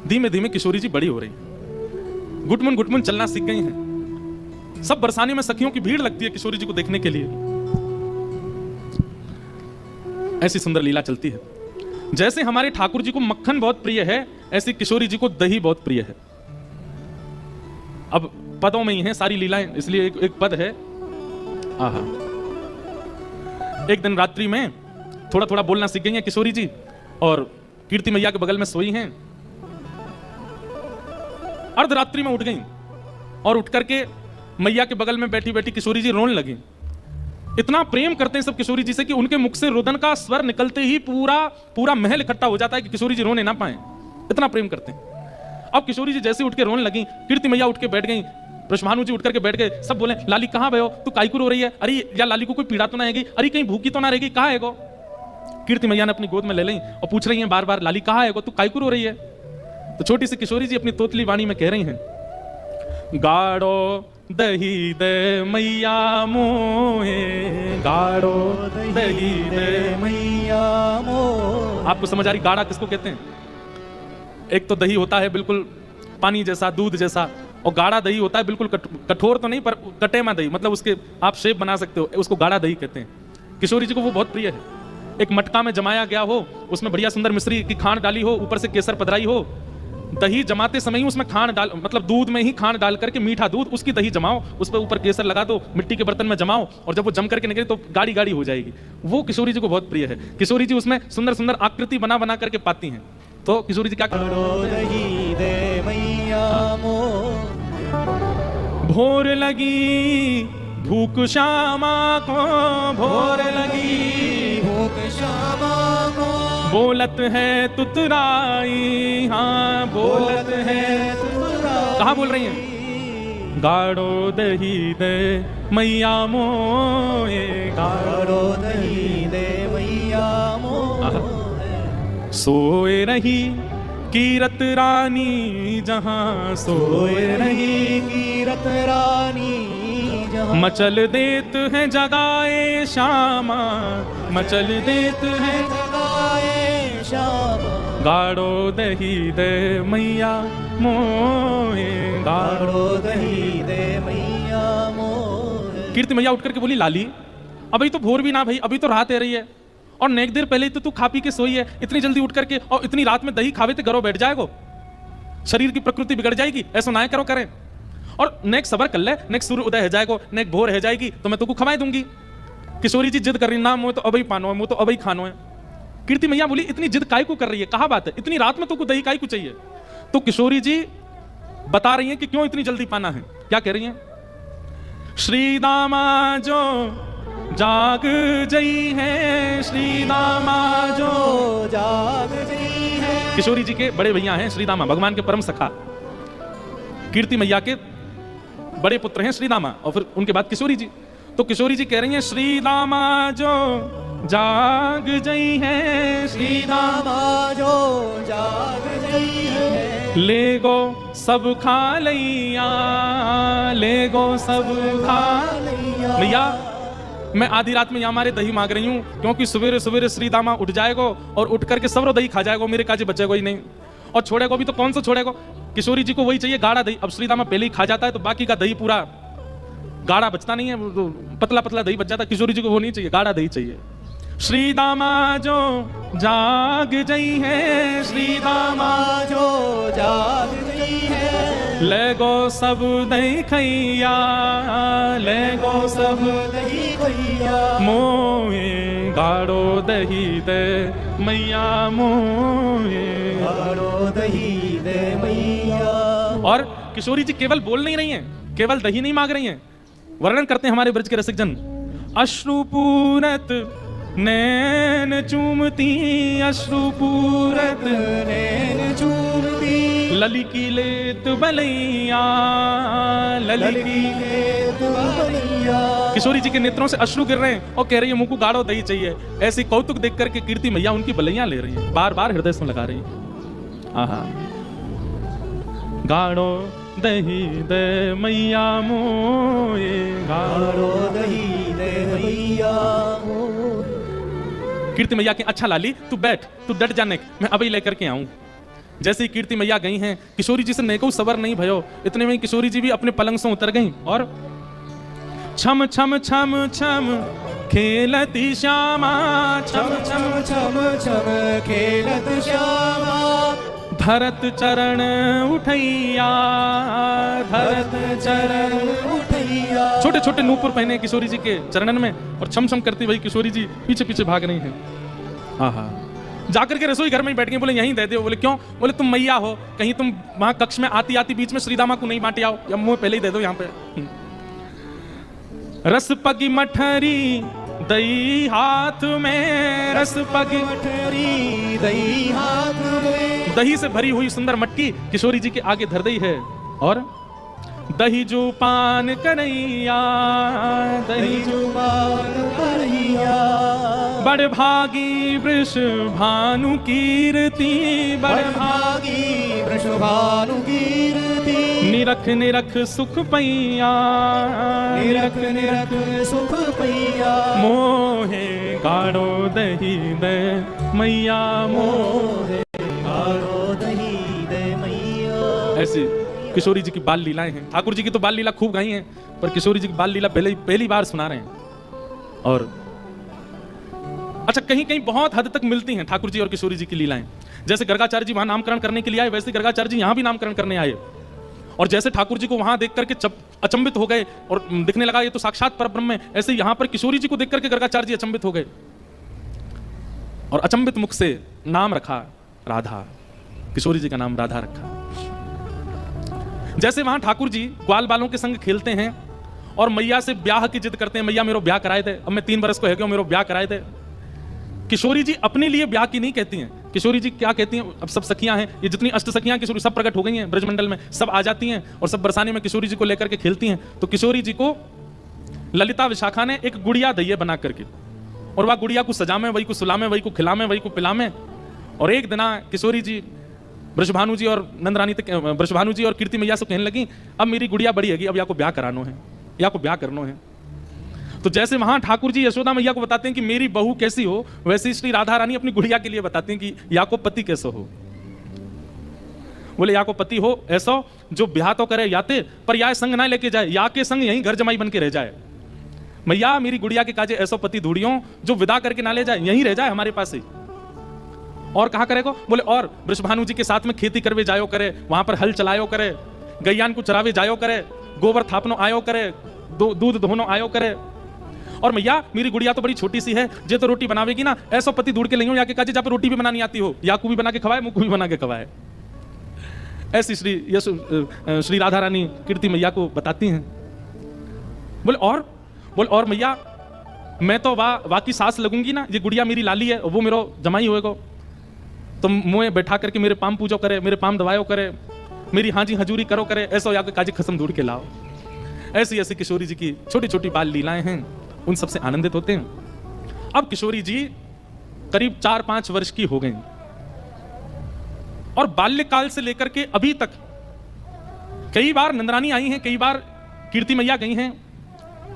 धीमे धीमे किशोरी जी बड़ी हो रही हैं, घुटमुन घुटमुन चलना सीख गई हैं। सब बरसाने में सखियों की भीड़ लगती है किशोरी जी को देखने के लिए। ऐसी सुंदर लीला चलती है। जैसे हमारे ठाकुर जी को मक्खन बहुत प्रिय है, ऐसी किशोरी जी को दही बहुत प्रिय है। अब पदों में ही है सारी लीलाएं, इसलिए एक पद है। आहा, एक दिन रात्रि में थोड़ा थोड़ा बोलना सीख गई हैं किशोरी जी और कीर्ति मैया के बगल में सोई हैं। अर्धरात्रि में उठ गई और उठ करके मैया के बगल में बैठी बैठी किशोरी जी रोने लगी। इतना प्रेम करते हैं सब किशोरी जी से कि उनके मुख से रुदन का स्वर निकलते ही पूरा महल इकट्ठा हो जाता है कि किशोरी जी रोने ना पाए, इतना प्रेम करते हैं। अब किशोरी जी जैसे उठ के रोने लगी, कीर्ति मैया उठ के बैठ गई, वृषभानु जी उठ करके बैठ गए। सब बोले लाली कहाँ भयो, तू काईकू रो रही है? अरे या लाली को कोई पीड़ा तो ना आएगी? अरे कहीं भूखी तो ना रहेगी? कहाँ है गो? कीर्ति मैया ने अपनी गोद में ले ली और पूछ रही है बार बार, लाली कहाँ है गो, तू काईकू रो रही है? तो छोटी सी किशोरी जी अपनी तोतली वाणी में कह रही हैं, गाड़ो दही दे मैया मोहे, गाड़ो दही दे मैया मोहे। आपको समझ आ रही गाढ़ा किसको कहते हैं? एक तो दही होता है बिल्कुल पानी जैसा, दूध जैसा, और गाढ़ा दही होता है बिल्कुल कठोर तो नहीं पर कटेमा दही, मतलब उसके आप शेप बना सकते हो, उसको गाढ़ा दही कहते हैं। किशोरी जी को वो बहुत प्रिय है। एक मटका में जमाया गया हो, उसमें बढ़िया सुंदर मिश्री की खांड डाली हो, ऊपर से केसर पधराई हो। दही जमाते समय ही उसमें खांड डाल, मतलब दूध में ही खांड डाल करके, मीठा दूध, उसकी दही जमाओ, उस पर ऊपर केसर लगा दो, मिट्टी के बर्तन में जमाओ, और जब वो जम करके निकले तो गाढ़ी गाढ़ी हो जाएगी। वो किशोरी जी को बहुत प्रिय है। किशोरी जी उसमें सुंदर सुंदर आकृति बना बना करके पाती हैं। तो किशोरी जी क्या दही दे मैया मोहे। भोर लगी भूख श्यामा को, भोर लगी भूख श्यामा को, बोलत है तुतराई, हाँ बोलत है तुतराई। कहाँ बोल रही हैं? गाड़ो दही दे मैया मोहे, गाड़ो दही दे मैया मोहे। सोए रही कीरत रानी जहां, सोए रही कीरत रानी जहां, मचल देत है जगाए श्यामा, मचल देत है जगाए श्यामा। गाड़ो दही दे मैया मोहे, गाड़ो दही दे मैया मोहे। कीर्ति मैया उठ करके बोली, लाली अभी तो भोर भी ना भाई, अभी तो रात है रही है, और नेक देर पहले तो तू खा पी के सोई है, इतनी जल्दी उठ करके और इतनी रात में दही खावे तो घरों बैठ जाएगो, शरीर की प्रकृति बिगड़ जाएगी, ऐसा ना करो करें। और नेक सबर कर ले, नेक सूर्य उदय हो जाएगो, नेक भोर हो जाएगी तो मैं तुमको खवाई दूंगी। किशोरी जी जिद कर रही, ना मुझे तो अभी पानो है, मुझे तो अभी खानो है। कीर्ति मैया बोली, इतनी जिद काय को कर रही है, कहा बात है, इतनी रात में तुमको दही काय को चाहिए? तो किशोरी जी बता रही हैं कि क्यों इतनी जल्दी पाना है। क्या कह रही हैं? श्री दामा जो जाग जई है, श्री दामा जो जाग जई है। किशोरी जी के बड़े भैया हैं श्री दामा, भगवान के परम सखा, कीर्ति मैया के बड़े पुत्र हैं श्री दामा, और फिर उनके बाद किशोरी जी। तो किशोरी जी कह रही हैं, श्री दामा जो जाग जई है, श्री दामा जो जाग जई है। ले गो सब खा लैया, ले गो सब खा लैया। मैया मैं आधी रात में यहाँ हमारे दही मांग रही हूँ, क्योंकि सवेरे सवेरे श्री दामा उठ जाएगा और उठ करके सब दही खा जाएगा, मेरे काजे बचेगा ही नहीं, और छोड़ेगा भी तो कौन सा छोड़ेगा। किशोरी जी को वही चाहिए गाढ़ा दही। अब श्री दामा पहले ही खा जाता है तो बाकी का दही पूरा गाढ़ा बचता नहीं है, पतला पतला दही बच जाता है। किशोरी जी को वो नहीं चाहिए, गाढ़ा दही चाहिए। श्री दामा जो जाग जई है, श्री दामा जो जाग जई है। ले गो सब दही खैया, ले गो सब दही खैया। मोहे गाड़ो दही दे मैया मोहे, गाड़ो दही दे मैया। और किशोरी जी केवल बोल नहीं रही हैं, केवल दही नहीं मांग रही हैं, वर्णन करते हैं हमारे ब्रज के रसिक जन। अश्रुपूरत नैन चूमती, अश्रुपूरत नैन चूमती। लली की लेत बलैया, लली की लेत बलैया। किशोरी जी के नेत्रों से अश्रु गिर रहे हैं और कह रही है मुंह को गाढ़ो दही चाहिए। ऐसी कौतुक देख करके कीर्ति मैया उनकी बलैया ले रही है, बार बार हृदय से लगा रही है। आहा, गाढ़ो दही दे मैया मोए, गाढ़ो दही दे मैया मोए। कीर्ति मैया के अच्छा लाली तू बैठ, तू डट जाने, मैं अभी लेकर के आऊं। जैसे ही कीर्ति मैया गई हैं, किशोरी जी से नेको सबर नहीं भयो। इतने में किशोरी जी भी अपने पलंग से उतर गईं और छम छम छम छम खेलती श्यामा, छम छम छम छम खेलत श्यामा। धरत चरण उठैया, धरत चरण उठैया। छोटे छोटे नूपुर पहने किशोरी जी के चरणन में और छम छम करती वही किशोरी जी पीछे पीछे भाग रही हैं। आहा, जाकर के रसोई घर में ही बैठ गए। बोले यहीं दे दो। बोले क्यों? बोले तुम मैया हो, कहीं तुम वहां कक्ष में आती आती बीच में श्रीदामा को नहीं बांटे आओ, या मुंह पहले ही दे दो यहाँ पे। रस पगी मठरी दई हाथ में, रस पगी मठरी दही हाथ में। दही से भरी हुई सुंदर मटकी किशोरी जी के आगे धर दी है और दही जो पान करैया, दही जो पान करैया। बड़ भागी वृष भानु कीर्ति, बड़ भागी वृष भानु कीर्ति। निरख निरख सुख पैया, निरख निरख सुख पैया। मोहे गाढ़ो दही दे मैया, मोहे गाढ़ो दही दे मैया। ऐसी किशोरी जी की बाल लीलाएं हैं। ठाकुर जी की तो बाल लीला खूब गाई हैं, पर किशोरी जी की बाल लीला पहली बार सुना रहे हैं। और अच्छा, कहीं कहीं बहुत हद तक मिलती हैं ठाकुर जी और किशोरी जी की लीलाएं। जैसे गर्गाचार्य जी वहां नामकरण करने के लिए आए, वैसे गर्गाचार्य जी यहां भी नामकरण करने आए। और जैसे ठाकुर जी को वहां देख करके अचंबित हो गए और दिखने लगा ये तो साक्षात परब्रह्म है, ऐसे यहां पर किशोरी जी को देख करके गर्गाचार्य जी अचंबित हो गए और अचंबित मुख से नाम रखा राधा। किशोरी जी का नाम राधा रखा। जैसे वहां ठाकुर जी ग्वाल बालों के संग खेलते हैं और मैया से ब्याह की जिद करते हैं, मैया मेरे ब्याह कराए थे, अब मैं 3 बरस को है, मेरे ब्याह कराए थे। किशोरी जी अपने लिए ब्याह की नहीं कहती हैं। किशोरी जी क्या कहती हैं? अब सब सखियां हैं, ये जितनी अष्ट सखियां किशोरी सब प्रकट हो गई हैं ब्रजमंडल में, सब आ जाती हैं और सब बरसाने में किशोरी जी को लेकर के खेलती हैं। तो किशोरी जी को ललिता विशाखा ने एक गुड़िया दी है बना करके, और वह गुड़िया को सजामे, वही को सुलामे, वही को खिलामे, वही को पिलामे। और एक दिन किशोरी जी ब्रजभानु जी और नंदरानी तक, ब्रजभानु जी और कीर्ति मैया से कहने लगी अब मेरी गुड़िया बड़ी है, अब या को ब्याह करानो है, या को ब्याह करनो है। तो जैसे वहां ठाकुर जी यशोदा मैया को बताते हैं कि मेरी बहू कैसी हो, वैसे श्री राधा रानी अपनी गुड़िया के लिए बताते हैं कि या को पति कैसा हो। बोले या को पति हो ऐसा जो ब्याह तो करे याते, पर या संग ना लेके जाए, या के संग यहीं घर जमाई बन के रह जाए। मैया मेरी गुड़िया के काजे ऐसा पति ढूंढियो जो विदा करके ना ले जाए, यहीं रह जाए हमारे पास ही। और कहाँ करेगा? बोले और वृषभानु जी के साथ में खेती करवे जायो करे, वहां पर हल चलायो करे, गैयान को चरावे जायो करे, गोबर थापनो आयो करे, दूध धोनो आयो करे। और मैया मेरी गुड़िया तो बड़ी छोटी सी है, जे तो रोटी बनावेगी ना, ऐसा पति ढूंढ के ले या के काजे जहाँ पे रोटी भी बनानी आती हो, या को भी बना के खवाए, मुँह को भी बना के खवाए। ऐसी श्री राधा रानी कीर्ति मैया को बताती हैं। बोले और मैया मैं तो वाह की सास लगूंगी ना, ये गुड़िया मेरी लाली है, वो मेरा जमाई होएगा, तो मुँह बैठा करके मेरे पाम पूजो करे, मेरे पाम दवायो करे, मेरी हाजी हजूरी करो करे, ऐसा या काजी खसम ढूंढ के लाओ। ऐसी ऐसी किशोरी जी की छोटी छोटी बाल लीलाएं हैं, उन सबसे आनंदित होते हैं। अब किशोरी जी करीब 4-5 वर्ष की हो गई और बाल्यकाल से लेकर के अभी तक कई बार नंदरानी आई हैं, कई बार कीर्ति मैया गई हैं,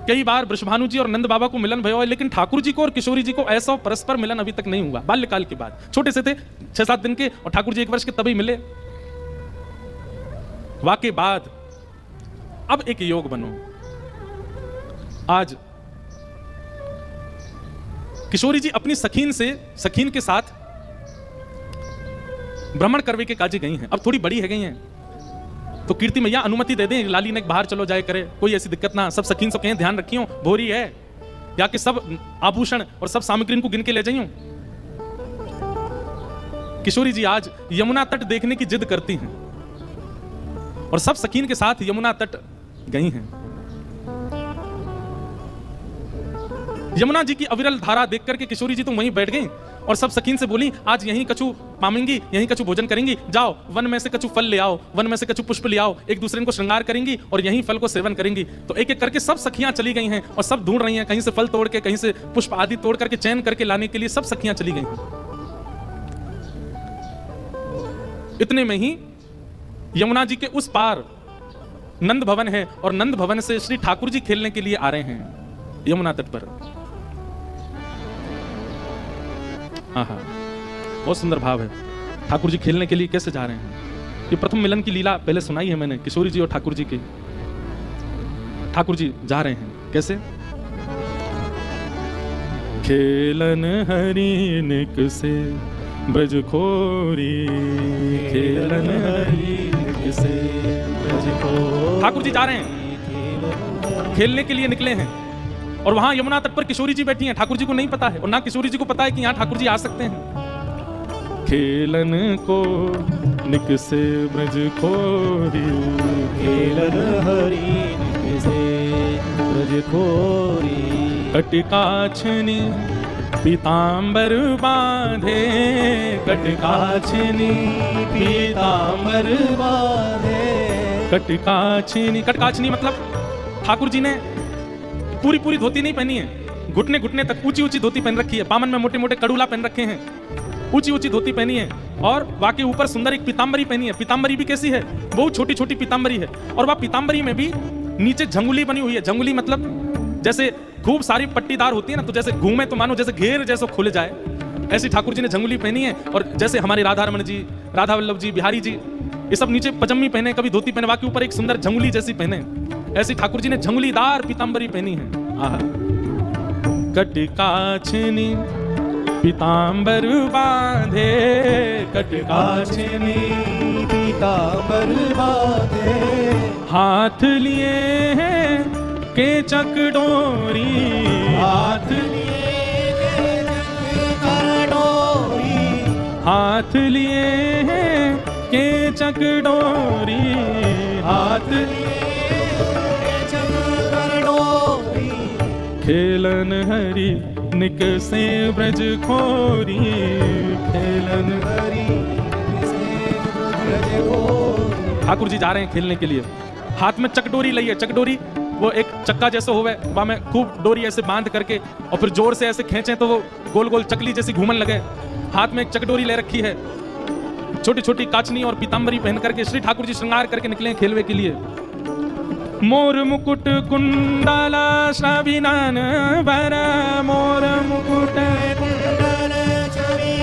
कई बार वृषभानु जी और नंद बाबा को मिलन भयो है, लेकिन ठाकुर जी को और किशोरी जी को ऐसा परस्पर मिलन अभी तक नहीं हुआ। बाल्यकाल के बाद छोटे से थे 6-7 दिन के, और ठाकुर जी 1 वर्ष के तभी मिले। वाके बाद अब एक योग बनो। आज किशोरी जी अपनी सखीन के साथ भ्रमण करवे के काजे गई हैं। अब थोड़ी बड़ी है गई हैं, तो कीर्ति मैया अनुमति दे दें, लाली ने बाहर चलो जाए करे, कोई ऐसी दिक्कत ना, सब सखीन से कहें ध्यान रखियो, भोरी है, या कि सब आभूषण और सब सामग्री को गिन के ले जाइयो। किशोरी जी आज यमुना तट देखने की जिद करती हैं और सब सखीन के साथ यमुना तट गई हैं। यमुना जी की अविरल धारा देख करके किशोरी जी तो वहीं बैठ गई और सब सखीन से बोली, आज यहीं कछु पामेंगी, यहीं कछु भोजन करेंगी, जाओ वन में से कछु फल ले आओ, वन में से कछु पुष्प ले आओ, एक दूसरे को श्रृंगार करेंगी और यहीं फल को सेवन करेंगी। तो एक एक करके सब सखियां चली गई हैं और सब ढूंढ रही हैं, कहीं से फल तोड़ के, कहीं से पुष्प आदि तोड़ करके चयन करके लाने के लिए सब सखियां चली गई। इतने में ही यमुना जी के उस पार नंद भवन है और नंद भवन से श्री ठाकुर जी खेलने के लिए आ रहे हैं यमुना तट पर। आहा, बहुत सुंदर भाव है। ठाकुर जी खेलने के लिए कैसे जा रहे हैं? ये प्रथम मिलन की लीला पहले सुनाई है मैंने, किशोरी जी और ठाकुर जी की। ठाकुर जी जा रहे हैं कैसे? खेलन हरि निक से ब्रज खोरी, खेलन हरि निक से ब्रज खोरी। ठाकुर जी जा रहे हैं, खेलने के लिए निकले हैं और वहां यमुना तट पर किशोरी जी बैठी हैं। ठाकुर जी को नहीं पता है और ना किशोरी जी को पता है कि यहां ठाकुर जी आ सकते हैं। खेलन को निक से ब्रज खोरी, खेलन हरि निक से ब्रज खोरी। कटकाछनी पीतांबर बांधे, कटकाछनी पीतांबर बांधे। कटकाछनी, कटकाछनी मतलब ठाकुर जी ने पूरी पूरी धोती नहीं पहनी है, घुटने घुटने तक ऊंची ऊंची धोती पहन रखी है। पामन में मोटे मोटे कड़ूला पहन रखे हैं, ऊंची ऊंची धोती पहनी है और वाकई ऊपर सुंदर एक पीतांबरी पहनी है। पीतांबरी भी कैसी है? बहुत छोटी छोटी पीतांबरी है और वह पीतांबरी में भी नीचे झंगुली बनी हुई है। झंगुली मतलब जैसे खूब सारी पट्टीदार होती है ना, तो जैसे घूमे तो मानो जैसे घेर जैसे खुल जाए, ऐसी ठाकुर जी ने झंगुली पहनी है। और जैसे हमारे राधा रमन जी, राधा वल्लभ जी, बिहारी जी, ये सब नीचे पजम्मी पहने, कभी धोती पहने, बाकी ऊपर एक सुंदर झंगुली जैसी पहने, ऐसी ठाकुर जी ने झंगुलीदार पीतांबरी पहनी है। आहा, कटकाछनी पीतांबर बांधे, कटकाछनी पीतांबर बांधे। हाथ लिए हैं केचक डोरी, हाथ लिए डोरी। हाथ लिए हैं केचक डोरी, हाथ लिए डोरी। खेलन हरि निक से ब्रज खोरी, खेलन हरि से ब्रज खोरी। ठाकुर जी जा रहे हैं खेलने के लिए। हाथ में चकडोरी ली है। चकडोरी वो एक चक्का जैसा होवे, वहां में खूब डोरी ऐसे बांध करके और फिर जोर से ऐसे खींचे तो वो गोल गोल चकली जैसी घूमन लगे। हाथ में एक चकडोरी ले रखी है, छोटी छोटी काचनी और पीतांबरी पहन करके श्री ठाकुर जी श्रृंगार करके निकले खेलवे के लिए। मोर मुकुट कुंडल श्रविनन बर, मोर मुकुट कुंडल छवि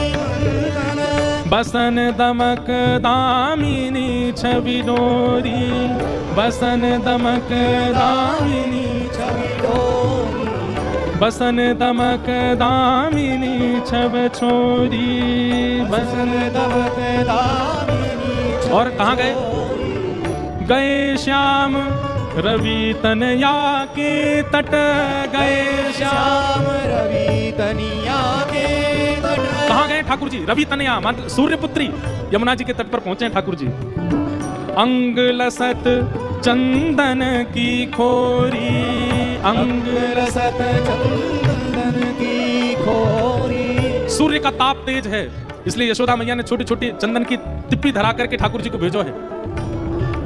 बसन दमक दामिनी छवि डोरी, बसन दमक दामिनी छवि डोरी। बसन दमक दामिनी छब छोरी, बसन दमक दामिनी। और कहाँ गए? गए श्याम रवि तनया के तट, गए श्याम रवि तनिया के तट। कहाँ गए ठाकुर जी? रवि तनया मतलब सूर्यपुत्री यमुना जी के तट पर पहुंचे ठाकुर जी। अंग लसत चंदन की खोरी, अंग लसत चंदन की खोरी। सूर्य का ताप तेज है, इसलिए यशोदा मैया ने छोटी छोटी चंदन की तिप्पी धरा करके ठाकुर जी को भेजो है,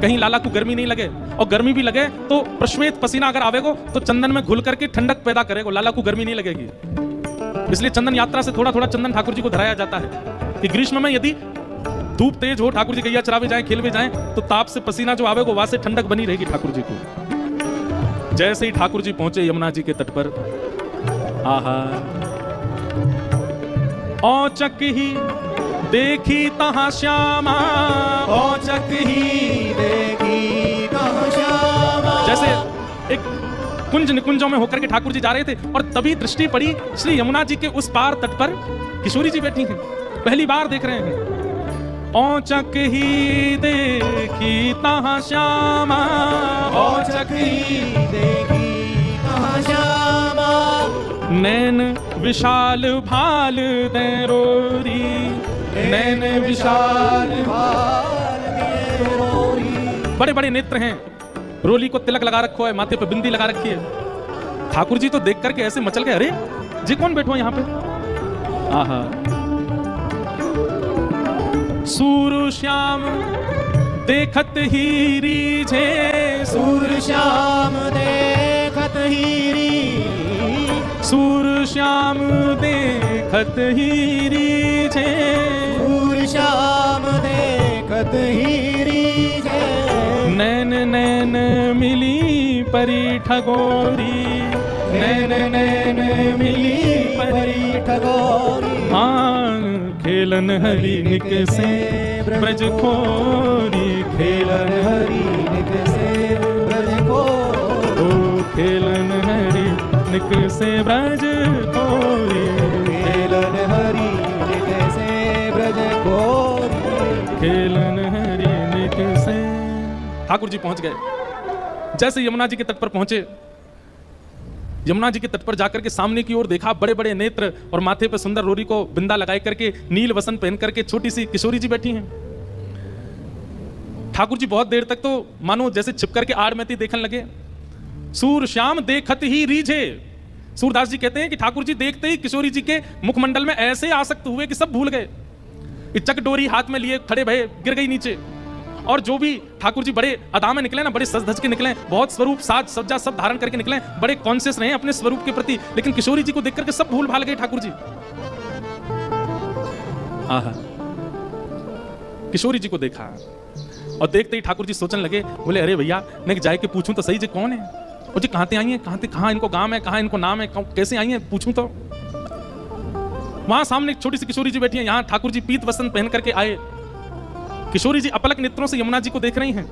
कहीं लाला को गर्मी नहीं लगे। और गर्मी भी लगे तो प्रश्वेत पसीना अगर आवेगो तो चंदन में घुल करके ठंडक पैदा करेगो, लाला को गर्मी नहीं लगेगी। इसलिए चंदन यात्रा से थोड़ा थोड़ा चंदन ठाकुर जी को धराया जाता है कि ग्रीष्म में यदि धूप तेज हो, ठाकुर जी गैया चरावे जाए, खेलवे जाए, तो ताप से पसीना जो आवेगो वहां से ठंडक बनी रहेगी ठाकुर जी को। जैसे ही ठाकुर जी पहुंचे यमुना जी के तट पर, आहा, औचक ही देखी तहां श्यामा, औचक ही देखी तहां श्यामा। जैसे एक कुंज निकुंजों में होकर के ठाकुर जी जा रहे थे और तभी दृष्टि पड़ी श्री यमुना जी के उस पार तट पर किशोरी जी बैठी हैं, पहली बार देख रहे हैं। औचक ही देखी तहां श्यामा, औचक ही देखी तहां श्यामा। नैन विशाल भाल देरोरी, नैन विशाल भाल देरोरी। बड़े बड़े नेत्र हैं, रोली को तिलक लगा रखो है, माथे पे बिंदी लगा रखी है, ठाकुर जी तो देख करके ऐसे मचल गए, अरे जी कौन बैठो यहाँ पे। आहा। सूर श्याम देखत ही रीझे, सूर श्याम देखत हीरी, सूर श्याम देखत ही रीझे, सूर श्याम देखत हीरी जे, नैन नैन मिली परी ठगोरी, नैन नैन मिली परी ठगोरी, हाँ खेलन हरि निक से ब्रज खोरी, खेलन हरि निक से ब्रज खोरी, ओ खेलन हरि निक से ब्रज खोरी, खेलन हरि निक से ब्रज खोरी, खेलन हरि निक से। ठाकुर जी पहुंच गए। जैसे यमुना जी के तट पर पहुंचे, यमुना जी के तट पर जाकर के सामने की ओर देखा, बड़े बड़े नेत्र और माथे पर सुंदर रोरी को बिंदा लगाए करके नील वसन पहन करके छोटी सी किशोरी जी बैठी हैं। ठाकुर जी बहुत देर तक तो मानो जैसे छिप करके आड़ में देखने लगे। सूर श्याम देखत ही रीझे, सूरदास जी कहते हैं कि ठाकुर जी देखते ही किशोरी जी के मुखमंडल में ऐसे आसक्त हुए कि सब भूल गए। चक डोरी हाथ में लिए खड़े भये, गिर गई नीचे। और जो भी ठाकुर जी बड़े अदा में निकले ना, बड़े सज धज के निकले, बहुत स्वरूप साज सज्जा सब धारण करके निकले, बड़े कॉन्शियस रहे अपने स्वरूप के प्रति, लेकिन किशोरी जी को देख करके सब भूल भाल गए ठाकुर जी। आहा, किशोरी जी को देखा और देखते ही ठाकुर जी सोचने लगे, बोले अरे भैया मैं जाए के पूछूं तो सही जी कौन है, और जी कहां से आई है, कहां इनको गांव है, कहां इनको नाम है, कैसे आई है पूछूं तो। वहां सामने एक छोटी सी किशोरी जी बैठी है, यहां ठाकुर जी पीत वस्त्र पहन करके आए। किशोरी जी अपलक नेत्रों से यमुना जी को देख रही हैं,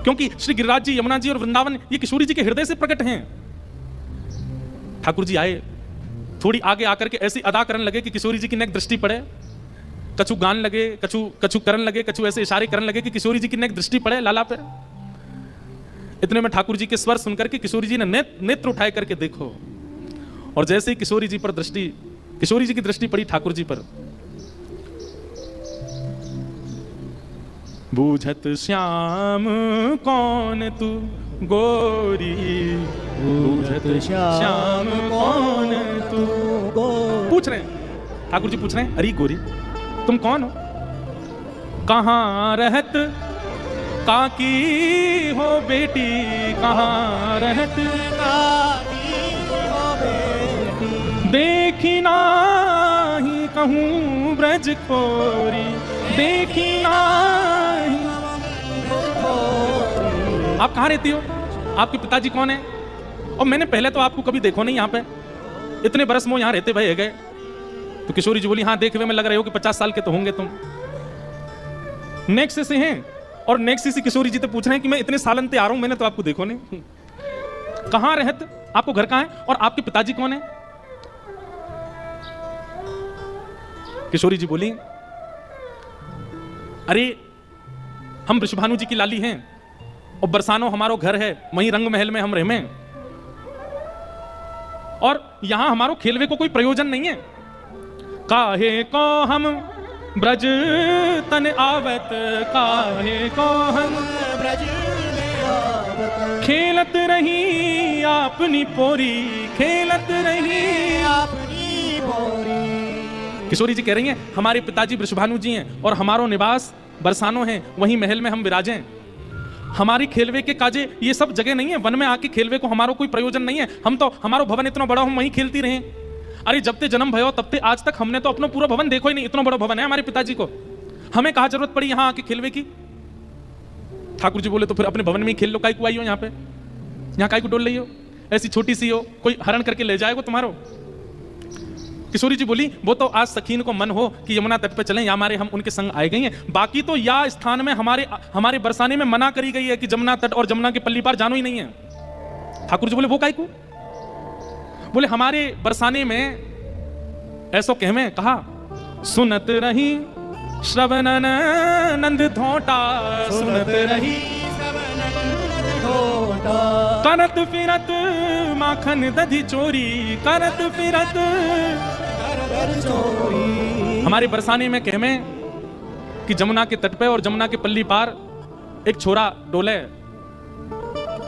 क्योंकि श्री गिरिराज जी, यमुना जी और वृंदावन ये किशोरी जी के हृदय से प्रकट हैं। ठाकुर जी आए, थोड़ी आगे आकर के ऐसी अदा करने लगे कि किशोरी जी की नेक दृष्टि पड़े, कछु गान लगे, कछु करन लगे, कछु ऐसे इशारे करने लगे कि किशोरी जी की नेक दृष्टि पड़े लाला पे। इतने में ठाकुर जी के स्वर सुनकर के किशोरी जी ने नेत्र उठाए करके देखो, और जैसे ही किशोरी जी की दृष्टि पड़ी ठाकुर जी पर, बूझत श्याम कौन तू गोरी, बूझत श्याम कौन तू गोरी, पूछ रहे हैं ठाकुर जी, पूछ रहे हैं अरे गोरी तुम कौन हो, कहाँ रहत काकी हो बेटी, कहाँ रहत काकी हो बेटी, देखी नाही कहूँ ब्रज खोरी, देखी नाही। आप कहाँ रहती हो, आपके पिताजी कौन है, और मैंने पहले तो आपको कभी देखो नहीं यहाँ पे, इतने बरस में यहाँ रहते भये गए। तो किशोरी जी बोली हाँ देखे हुए में लग रहे हो कि 50 साल के तो होंगे तुम। नेक्स्ट से हैं, और नेक्स्ट से किशोरी जी तो पूछ रहे हैं कि मैं इतने सालन से आ रहा हूं, मैंने तो आपको देखो नहीं, कहां रहत, आपको घर कहां है, और आपके पिताजी कौन है। किशोरी जी बोली अरे हम वृषभानु जी की लाली हैं, और बरसानो हमारो घर है, वहीं रंग महल में हम रहमे, और यहां हमारो खेलवे को कोई प्रयोजन नहीं है। काहे को हम ब्रज तन आवत, काहे को हम ब्रज में आवत, खेलत रही अपनी पोरी, खेलत रही अपनी पोरी। किशोरी जी कह रही हैं हमारे पिताजी वृषभानु जी हैं, और हमारो निवास बरसानो है, वहीं महल में हम विराजें। हमारी खेलवे के काजे ये सब जगह नहीं है, वन में आके खेलवे को हमारो कोई प्रयोजन नहीं है। हम तो हमारो भवन इतना बड़ा, हम वहीं खेलती रहे। अरे जब ते जन्म भयो तब ते आज तक हमने तो अपना पूरा भवन देखो ही नहीं, इतना बड़ा भवन है हमारे पिताजी को, हमें कहाँ जरूरत पड़ी यहाँ आके खेलवे की। ठाकुर जी बोले तो फिर अपने भवन में ही खेल लो, काई को आई हो यहाँ पे, यहाँ काई को डोल रही हो, ऐसी छोटी सी हो, कोई हरण करके ले जाएगा तुम्हारो। किशोरी जी बोली वो तो आज सखीन को मन हो कि यमुना तट पे चलें, या हमारे हम उनके संग आए गई हैं, बाकी तो या स्थान में हमारे बरसाने में मना करी गई है कि जमुना तट और जमुना के पल्ली पार जानो ही नहीं है। ठाकुर जी बोले वो काई को, बोले हमारे बरसाने में ऐसो कहमें कहा, सुनत रही श्रवणन नंद धोटा, सुनत रही करत फिरत माखन दधी चोरी, करत फिरत चोरी। हमारे बरसाने में कहमें कि जमुना के तट पे और जमुना के पल्ली पार एक छोरा डोले,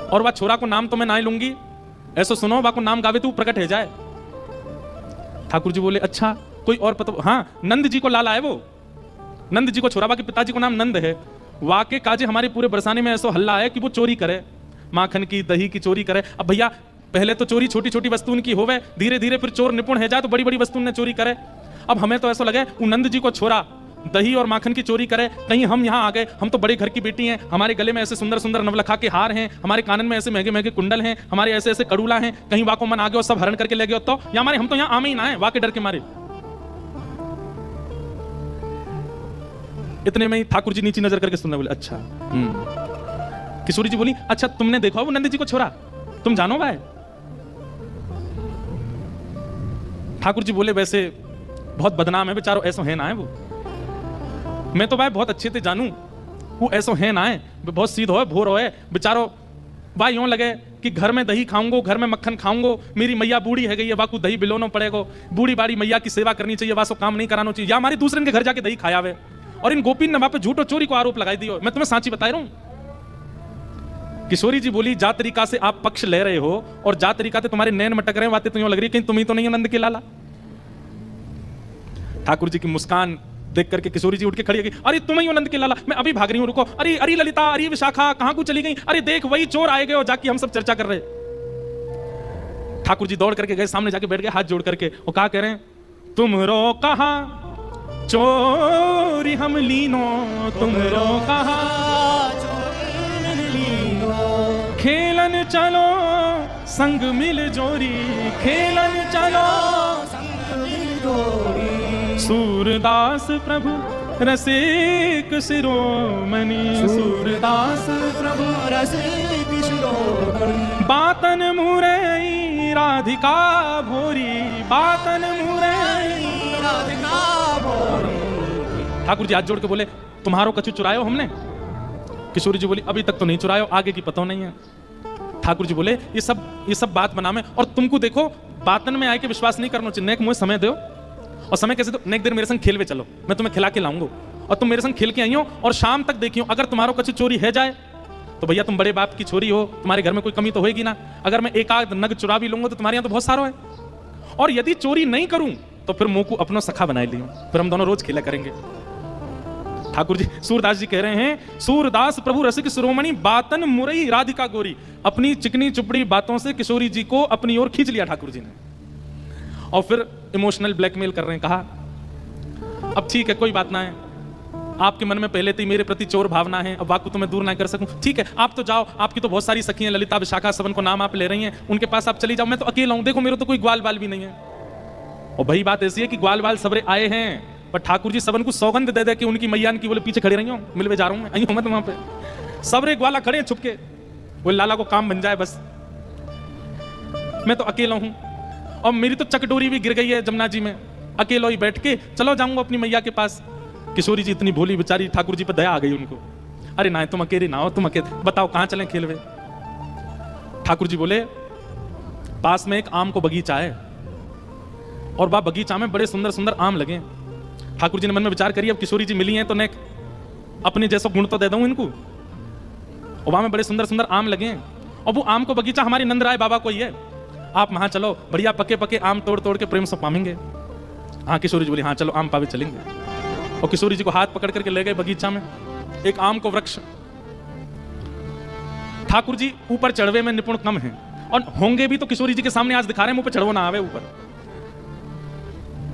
और वह छोरा को नाम तो मैं ना लूंगी, ऐसा सुनो बाको नाम गावे तू प्रकट है जाए। ठाकुर जी बोले अच्छा कोई और पता? हाँ, नंद जी को लाला है वो, नंद जी को छोरा, बाकी पिताजी को नाम नंद है। वाके काजे हमारे पूरे बरसाने में ऐसा हल्ला है कि वो चोरी करे, माखन की दही की चोरी करे। अब भैया पहले तो चोरी छोटी छोटी वस्तुओं की होवे, धीरे धीरे फिर चोर निपुण है जाए तो बड़ी बड़ी वस्तुओं ने चोरी करे। अब हमें तो ऐसा लगे वो नंद जी को छोरा दही और माखन की चोरी करे, कहीं हम यहाँ आ गए, हम तो बड़े घर की बेटी हैं, हमारे गले में ऐसे सुंदर सुंदर नवलखा के हार हैं, हमारे कानन में ऐसे महंगे महंगे कुंडल हैं, हमारे ऐसे ऐसे कड़ूला हैं, कहीं वाको मन आ गए और सब हरण करके ले गए तो, या हमारे हम तो यहाँ आमे ही ना है वाके डर के मारे। इतने में ही ठाकुर जी नीचे नजर करके सुनने बोले अच्छा। किशोरी जी बोली अच्छा तुमने देखा वो नंद जी को छोरा, तुम जानो भाई? ठाकुर जी बोले वैसे बहुत बदनाम है बेचारो, ऐसा है ना है वो, मैं तो भाई बहुत अच्छे से जानू, वो ऐसा है ना है, बहुत सीध हो भोर हो बेचारो। भाई यूं लगे कि घर में दही खाऊंगो, घर में मक्खन खाऊंगो, मेरी मैया बूढ़ी है गई है, वाकू दही बिलोनो पड़ेगो, बूढ़ी बाड़ी मैया की सेवा करनी चाहिए, वासो काम नहीं कराना चाहिए, या हमारी दूसरे के घर जाके दही खाया वे। और इन गोपी ने वहां पे झूठ और चोरी को आरोप लगाई दियो, मैं तुम्हें सांची बता रहा हूं। किशोरी जी बोली जा तरीका से आप पक्ष ले रहे हो और जा तरीका से तुम्हारे नैन मटक रहे हैं, बातें तो यूं लग रही है कहीं तुम ही तो नहीं हो नंद के लाला। ठाकुर जी की मुस्कान देख करके किशोरी जी उठ के खड़ी हो गई, अरे तुम ही हो नंद के लाला, मैं अभी भाग रही हूं, रुको। अरे अरे ललिता, अरे विशाखा कहां को चली गई? अरे देख वही चोर आए गए और जाके हम सब चर्चा कर रहे। ठाकुर जी दौड़ करके गए, सामने जाके बैठ गए हाथ जोड़ करके, और कहा कह रहे हैं तुम रो कहा चोरी हम लीनो, तुम रो कहा खेलन चलो संग मिल जोरी, खेलन चलो सूरदास प्रभु रसिक शिरोमणि, सूरदास प्रभु रसिक शिरोमणि, बातन मुरई राधिका भोरी, बातन मुरई राधिका भोरी। ठाकुर जी हाथ जोड़ के बोले तुम्हारो कछु चुरायो हमने? किशोरी जी बोली अभी तक तो नहीं चुरायो, आगे की पता नहीं है। ठाकुर जी बोले ये सब बात बना में, और तुमको देखो बातन में आए के विश्वास नहीं करना चाहिए, नेक मुझे समय दो। और समय कैसे? तो नेक देर मेरे संग खेलवे चलो, मैं तुम्हें खिला के लाऊंगा और तुम मेरे संग खेल के आई हो और शाम तक देखियो, अगर तुम्हारो कछु चोरी है जाए तो भैया तुम बड़े बाप की छोरी हो, तुम्हारे घर में कोई कमी तो होगी ना। अगर मैं एक आध नग चुरा भी लूंगा तो तुम्हारे यहाँ तो बहुत सारा है, और यदि चोरी नहीं करूं तो फिर मुंह को अपना सखा बना लियो, फिर हम दोनों रोज खेला करेंगे। ठाकुर जी सूरदास जी कह रहे हैं सूरदास प्रभु रसिक शिरोमणि, बातन मुरई राधिका गोरी। अपनी चिकनी चुपड़ी बातों से किशोरी जी को अपनी ओर खींच लिया ठाकुर जी ने, और फिर इमोशनल ब्लैकमेल कर रहे हैं। कहा अब ठीक है कोई बात ना है, आपके मन में पहले से मेरे प्रति चोर भावना है, अब वाकु तो मैं दूर ना कर सकूं, ठीक है आप तो जाओ, आपकी तो बहुत सारी सखी हैं, ललिता विशाखा सबन को नाम आप ले रही हैं, उनके पास आप चली जाओ, मैं तो अकेला हूं, देखो मेरे तो कोई ग्वाल बाल भी नहीं है। और भाई बात ऐसी है कि ग्वाल बाल सबरे आए हैं, पर ठाकुर जी सबन को सौगंध दे दे कि उनकी मैया की बोले पीछे खड़े रही हूं, मिलवे जा रहा हूं मैं, आई हूं मैं तो वहां पे, सबरे ग्वाला खड़े हैं छुप के, बोले लाला को काम बन जाए बस, मैं तो अकेला हूं, और मेरी तो चकडोरी भी गिर गई है जमुना जी में, अकेला ही बैठ के चलो जाऊंगा अपनी मैया के पास। किशोरी जी इतनी भोली बेचारी, ठाकुर जी पर दया आ गई उनको, अरे ना तुम अकेले ना हो, तुम अकेले बताओ कहां चलें खेलवे। ठाकुर जी बोले पास में एक आम को बगीचा है, और वह बगीचा में बड़े सुंदर सुंदर आम लगे। ठाकुर जी ने मन में विचार करी अब किशोरी जी मिली हैं तो नेक अपने जैसा गुण तो दे दूं इनको, और वहां में बड़े सुंदर सुंदर आम लगे हैं, और वो आम को बगीचा हमारे नंदराय बाबा को ही है, आप वहां चलो बढ़िया पके पके आम तोड़ तोड़ के प्रेम से पामेंगे। हाँ किशोरी जी बोली हाँ चलो आम पावे चलेंगे, और किशोरी जी को हाथ पकड़ करके ले गए बगीचा में एक आम को वृक्ष। ठाकुर जी ऊपर चढ़वे में निपुण कम हैं, और होंगे भी तो किशोरी जी के सामने आज दिखा रहे हैं, मुंह पे चढ़वो ना आवे ऊपर।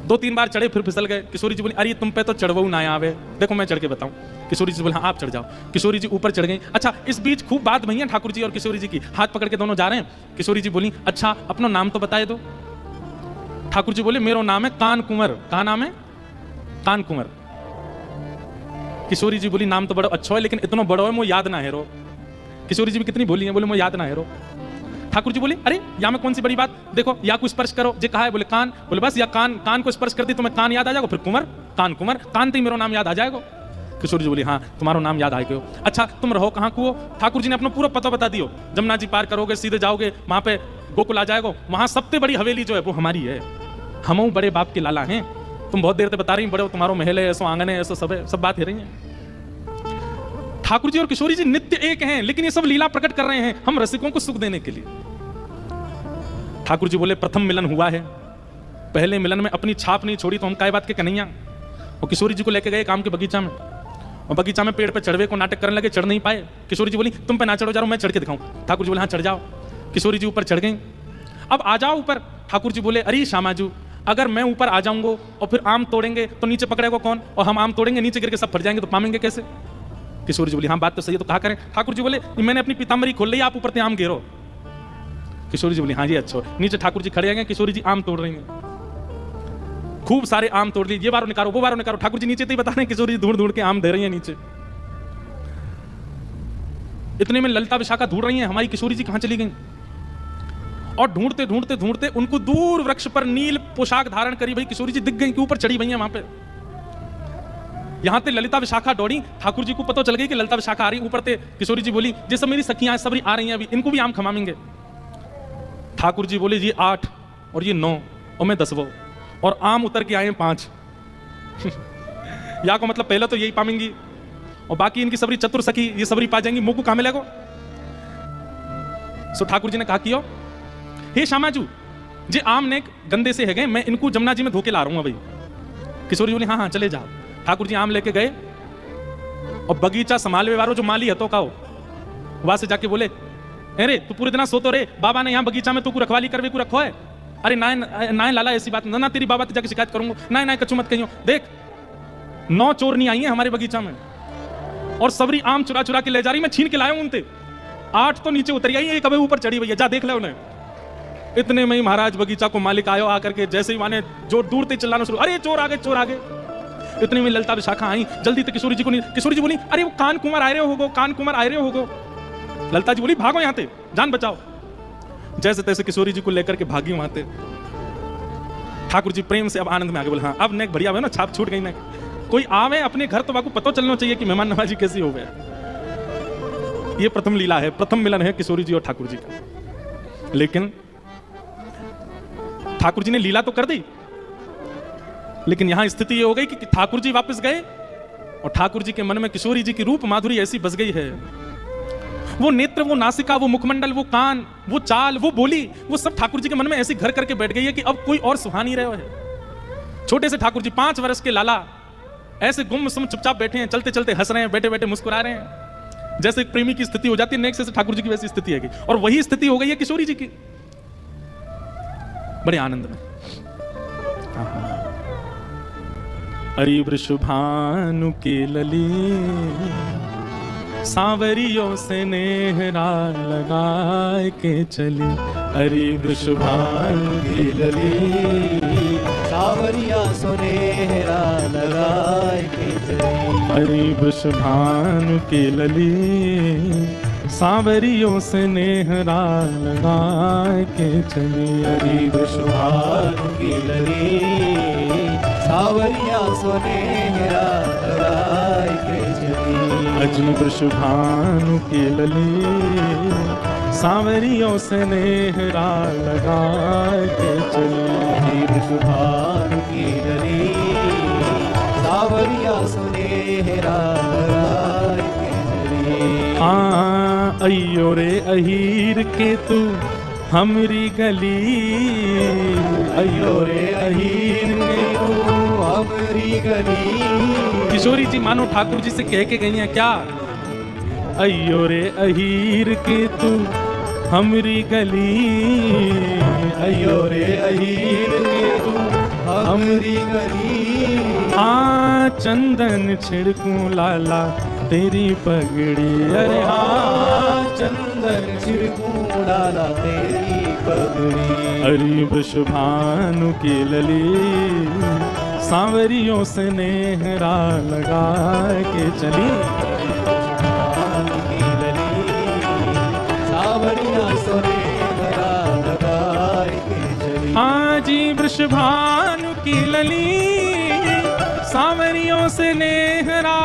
2-3 बार चढ़े फिर फिसल गए। किशोरी जी बोली अरे तुम पे तो चढ़वो ना आवे, देखो मैं चढ़ के बताऊं। किशोरी जी बोले हाँ आप चढ़ जाओ। किशोरी जी ऊपर चढ़ गई। अच्छा इस बीच खूब बात भई है ठाकुर जी और किशोरी जी की, हाथ पकड़ के दोनों जा रहे हैं। किशोरी जी बोली अच्छा अपना नाम तो बताए दो। ठाकुर जी बोले मेरा नाम है कान कुंवर। कहा नाम है? कान कुंवर। किशोरी जी बोली नाम तो बड़ा अच्छा है लेकिन इतना बड़ा है मुझे याद ना है रो। किशोरी जी भी कितनी बोली है, बोले मुझे याद ना है रो। ठाकुर जी बोले अरे या में कौन सी बड़ी बात, देखो या को स्पर्श करो, जे कहा है, बोले कान, बोले बस या कान, कान को स्पर्श कर दी तो मैं कान याद आ जाएगा, फिर कुंवर, कान कुंवर, कान तो मेरा नाम याद आ जाएगा। किशोरी जी बोली हाँ तुम्हारा नाम याद आएगा। अच्छा तुम रहो कहाँ को? ठाकुर जी ने अपना पूरा पता बता दियो, जमुना जी पार करोगे सीधे जाओगे वहां पे गोकुल आ जाएगा, वहां सबसे बड़ी हवेली जो है वो हमारी है, हम बड़े बाप के लाला हैं। तुम बहुत देर से बता रही बड़े तुम्हारो महल है, ऐसो आंगन है, ऐसो सब है, सब बात है रही है। ठाकुर जी और किशोरी जी नित्य एक हैं, लेकिन ये सब लीला प्रकट कर रहे हैं हम रसिकों को सुख देने के लिए। ठाकुर जी बोले प्रथम मिलन हुआ है, पहले मिलन में अपनी छाप नहीं छोड़ी तो हम काय बात के कन्हैया। और किशोरी जी को लेके गए काम के बगीचा में, और बगीचा में पेड़ पे चढ़वे को नाटक करने लगे, चढ़ नहीं पाए। किशोरी जी बोली तुम पे ना चढ़ो, जा रहा हूं मैं चढ़ के दिखाऊं। ठाकुर जी बोले हाँ चढ़ जाओ। किशोरी जी ऊपर चढ़ गई, अब आ जाओ ऊपर। ठाकुर जी बोले अरे श्यामाजू, अगर मैं ऊपर आ जाऊंगा और फिर आम तोड़ेंगे तो नीचे पकड़ेगा कौन, और हम आम तोड़ेंगे नीचे गिर के सब फट जाएंगे तो पामेंगे कैसे। किशोरी जी बोली हाँ बात तो सही है, तो कहा करें। ठाकुर जी बोले मैंने अपनी पीताम्बरी खोल ली, आप ऊपर से आम गिरो। किशोरी जी बोली हाँ जी अच्छा। नीचे ठाकुर जी खड़े हैं, किशोरी जी आम तोड़ रही हैं, खूब सारे आम तोड़ लिए, ये बारो निकालो वो बारो निकालो। ठाकुर जी नीचे तो ही बता रहे हैं, किशोरी जी ढूंढ ढूंढ के आम दे रही हैं नीचे। इतने में ललिता विशाखा ढूंढ रही हैं हमारी किशोरी जी कहां चली गई, और ढूंढते ढूंढते ढूंढते उनको दूर वृक्ष पर नील पोशाक धारण करी भाई किशोरी जी दिख गई कि ऊपर चढ़ी हुई हैं वहां पे। यहां से ललिता विशाखा दौड़ी, ठाकुर जी को पता चल गई कि ललिता विशाखा आ रही ऊपर से। किशोरी जी बोली ये सब मेरी सखियां सब आ रही हैं, अभी इनको भी आम खमाएंगे। ठाकुर जी बोले ये 8 और ये 9 और मैं 10 वो, और आम उतर के आए 5 या को मतलब पहले तो यही पामेंगी और बाकी इनकी सबरी चतुर सखी ये सबरी पा जाएंगी, मुंह को कहां मिलेगा। सो ठाकुर जी ने कहा कियो हे श्यामाजू, जे आम ने गंदे से है गए, मैं इनको जमुना जी में धोके ला रहा हूं भाई। किशोरी बोली हाँ हाँ चले जाओ। ठाकुर जी आम लेके गए और बगीचा संभालवे वालो जो माली है तो कहो वहां से जाके बोले अरे तू पूरे दिन सोतो रे, बाबा ने यहाँ बगीचा में तू को रखवाली करवे को रखो है। अरे ना लाला ऐसी बात ना, तेरी बाबा जाके शिकायत करूंगा। ना कछु मत कहियो, देख 9 चोरनी आई है हमारे बगीचा में और सबरी आम चुरा चुरा के ले जा रही, मैं छीन के लाया हूं उनसे। 8 तो नीचे उतरी आई, एक अबे ऊपर चढ़ी हुई है, जा देख ले उन्हें। इतने में ही महाराज बगीचा को मालिक आयो, आकर के जैसे ही माने जो दूर से चिल्लाना शुरू, अरे चोर आ गए चोर आ गए। इतने में ललिता विशाखा आई जल्दी तो किशोरी जी को नहीं। किशोरी जी बोली अरे वो कान कुमार आ रहे होगो, कान कुमार आ रहे होगो। ललिता जी बोली भागो यहां से, जान बचाओ। जैसे तैसे किशोरी जी को लेकर के भागी वहां से। ठाकुर जी प्रेम से अब आनंद में आगे बोले हाँ अब नेक बढ़िया है ना, छाप छूट गई ना। कोई आवे अपने घर तो बाकू पता चलना चाहिए कि मेहमान नवाजी कैसी हो गया। ये प्रथम लीला है, प्रथम मिलन है किशोरी जी और ठाकुर जी का। लेकिन ठाकुर जी ने लीला तो कर दी, लेकिन यहां स्थिति ये हो गई कि ठाकुर जी वापस गए और ठाकुर जी के मन में किशोरी जी की रूप माधुरी ऐसी बस गई है, वो नेत्र, वो नासिका, वो मुखमंडल, वो कान, वो चाल, वो बोली, वो सब ठाकुर जी के मन में ऐसी घर करके बैठ गई है कि अब कोई और सुहा नहीं रहे है। छोटे से ठाकुर जी 5 वर्ष के लाला ऐसे गुमसुम चुपचाप बैठे हैं, चलते चलते हंस रहे हैं, बैठे बैठे मुस्कुरा रहे हैं। जैसे एक प्रेमी की स्थिति हो जाती है, नेक्स्ट से ठाकुर जी की वैसी स्थिति है, और वही स्थिति हो गई है किशोरी जी की। बड़े आनंद में अरे वृषभानु के लली सांवरियों से नेहरा लगाए के चली। अरे वृषभानु के लली सावरिया सुनेहरा लगाए के चली। अरे वृषभानु के लली सांवरियों से नेहरा लगाए के चली। अरे वृषभानु की लली सावरिया सुनेहरा लगाए के चली। अजी वृषभानु की लली सांवरियों से नेहरा लगाए के चली। अरे वृषभानु की लली सावरिया सुनेहरा लगाए के चली। अयो रे अहीर के तू हमरी गली, अयो रे अहीर के तू हमरी गली। किशोरी जी मानो ठाकुर जी से कह के गई हैं क्या, अयो रे अहीर के तू हमरी गली। अयो रे अहीर के तू हमरी गली। चंदन छिड़कूं लाला तेरी पगड़ी। अरे चंदन छिड़कूं लाला तेरी पगड़ी। अरे वृषभानु की लली सांवरियों से नेहरा लगा के चली। सावरिया से नेहरा लगा के चली। हाँ जी वृषभानु की लली सांवरियों से नेहरा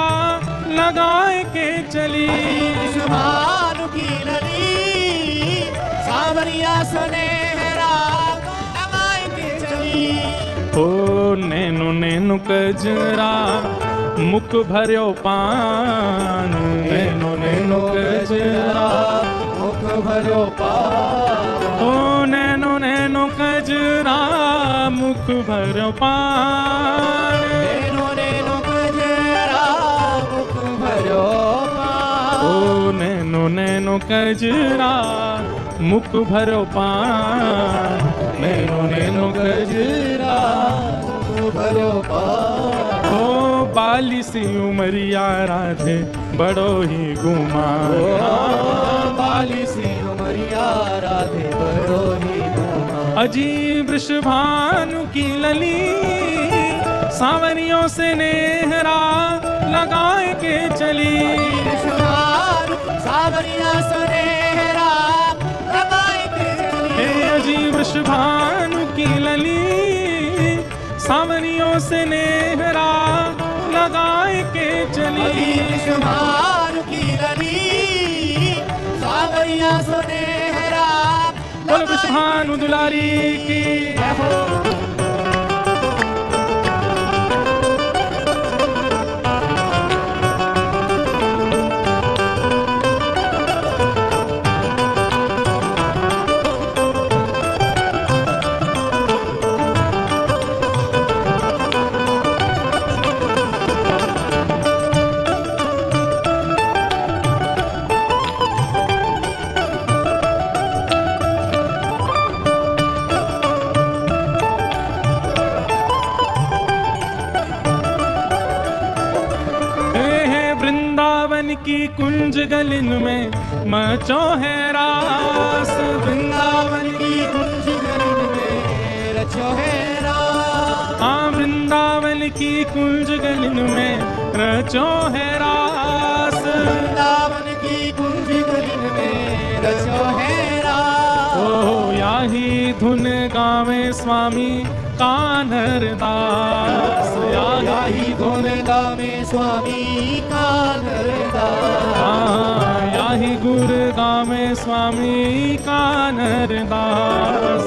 लगाए के चली। वृषभानु की लली सावरिया से नेहरा लगाए के चली। ओ नैनो नैनो कजरा मुख भर्यो पान। नैनो नैनो कजरा मुख भर्यो पान। ओ नैनो नैनो भरो पान नैनो नैनो कजरा मुख भरो पान ओ नैनो नैनो कजरा मुख भरो पान नैनो नैनो कजरा मुख भरो पान ओ बाली सी उमरिया राधे बड़ो ही गुमान बाली सी उमरिया राधे बड़ो ही गुमान अजी वृषभानु की लली सांवरियों से नेहरा लगाए के चली सावरिया सुनेहरा लगाए के चली हे अजी वृषभानु की लली सांवरियों से नेहरा लगाए के चली विश्वभानु की लली सावरिया सुनेहरा बोल वृषभानु दुलारी की की कुंज गलिन में मचो है रास वृंदावन की कुंज गलिन में रचो है रास हाँ वृंदावन की कुंज गलिन में रचो है रास वृंदावन की कुंज गलिन में रचो है रास ओ याही धुन गावे स्वामी कान्हर दास याही धुन गावे स्वामी कान्हर दास याही गुर गावे स्वामी कान्हर दास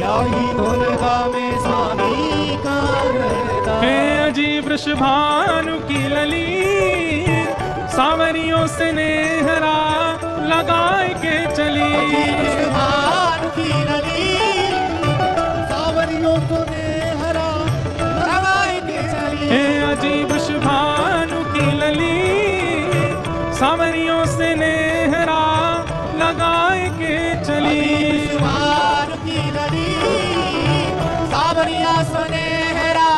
याही धुन गावे स्वामी कान्हर दास हे अजी वृषभानु की लली सांवरियों से नेहरा लगाए के चली वृषभानु की लली सावरियों को नेहरा लगाए के चली हे अजी वृषभानु की लली सांवरियों से नेहरा लगाए के चली वृषभानु की लली सावरिया सुनेहरा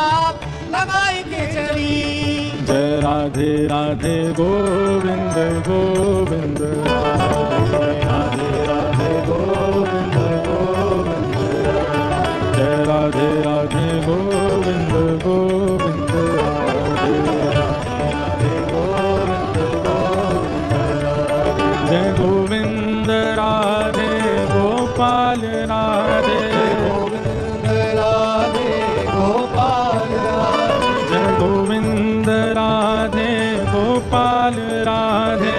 लगाए के चली जय राधे राधे गोविंद गोविंद राधे राधे गोविंद गोविंद जय राधे राधे गोविंद गोविंद राधे गोविंद गोविंद जय गोविंद राधे गोपाल राधे गोविंद राधे गोपाल राधे जय गोविंद राधे गोपाल राधे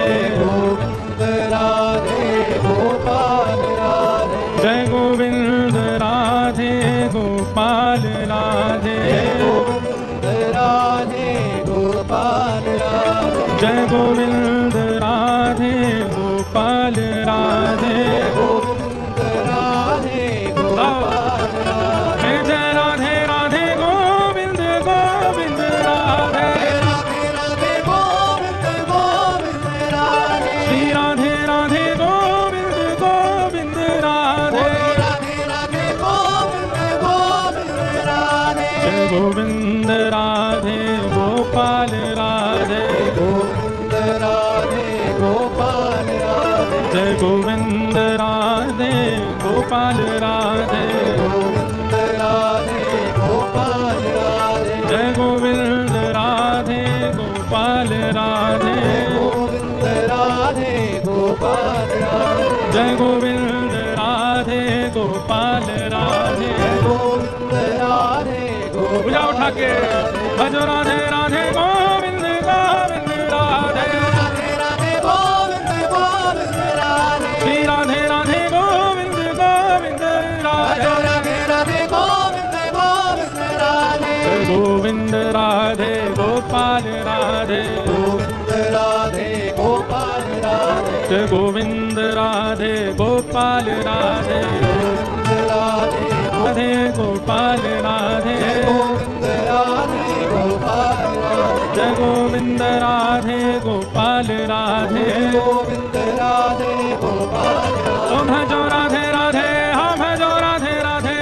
गोविंद राधे गोपाल राधे जय गोविंद राधे गोपाल राधे गोविंद राधे गोपाल राधे जय गोविंद राधे गोपाल राधे गोविंद राधे गोपाल राधे जय राधे राधे गोविंद गोविंद राधे राधे राधे गोविंद गोविंद राधे श्री राधे राधे गोविंद गोविंद राधे राधे राधे गोविंद गोविंद राधे जय गोविंद राधे गोपाल राधे गोविंद राधे गोपाल राधे जय गोविंद राधे गोपाल राधे गोविंद राधे गोपाल राधे जय गोविंद राधे गोपाल राधे गोविंद राधे गोपाल राधे जय गोविंद राधे गोपाल राधे गोविंद राधे पूजा उठा के भजो राधे राधे गोविंद गोविंद राधे राधे राधे गोविंद गोविंद राधे श्री राधे राधे गोविंद गोविंद राधे राधे राधे गोविंद गोविंद राधे जय गोविंद राधे गोपाल राधे गोविंद राधे गोपाल राधे जय गोविंद राधे गोपाल राधे गोविंद राधे राधे गोपाल राधे गोविंद राधे गोपाल राधे जय गोविंद राधे गोपाल राधे गोविंद राधे गोपाल ओ भजो राधे राधे हाँ भजो राधे राधे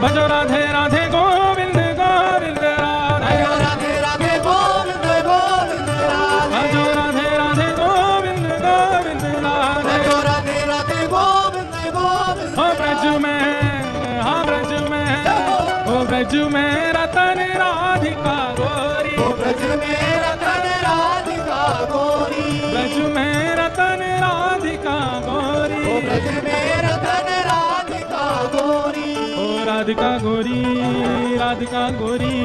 भजो राधे राधे गोविंद गोविंद राधे राधे राधे गोविंद गोविंद राधे भजो राधे राधे गोविंद गोविंद राधे राधे राधे गोविंद गोविंद ओ ब्रज में हाँ ब्रज में ओ ब्रज में रतन राधिका गोरी ब्रज में रतन राधिका गोरी ब्रज में रतन राधिका गोरी ब्रज में रतन राधिका गोरी ओ राधिका गोरी राधिका गोरी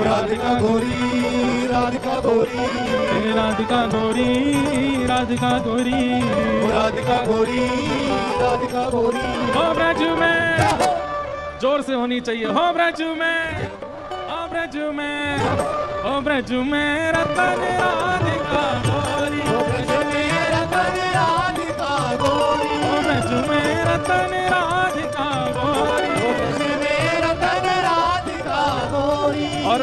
राधिका गोरी राधिका गोरी राधिका गोरी राधिका गोरी राधिका गोरी राधिका गोरी हो ब्रज में जोर से होनी चाहिए हो ब्रज में हो ब्रज में हो ब्रज में रतन राधिका गोरी ब्रज में रतन राधिका गोरी हो ब्रज में रतन राधिका गोरी ब्रज में रतन राधिका गोरी और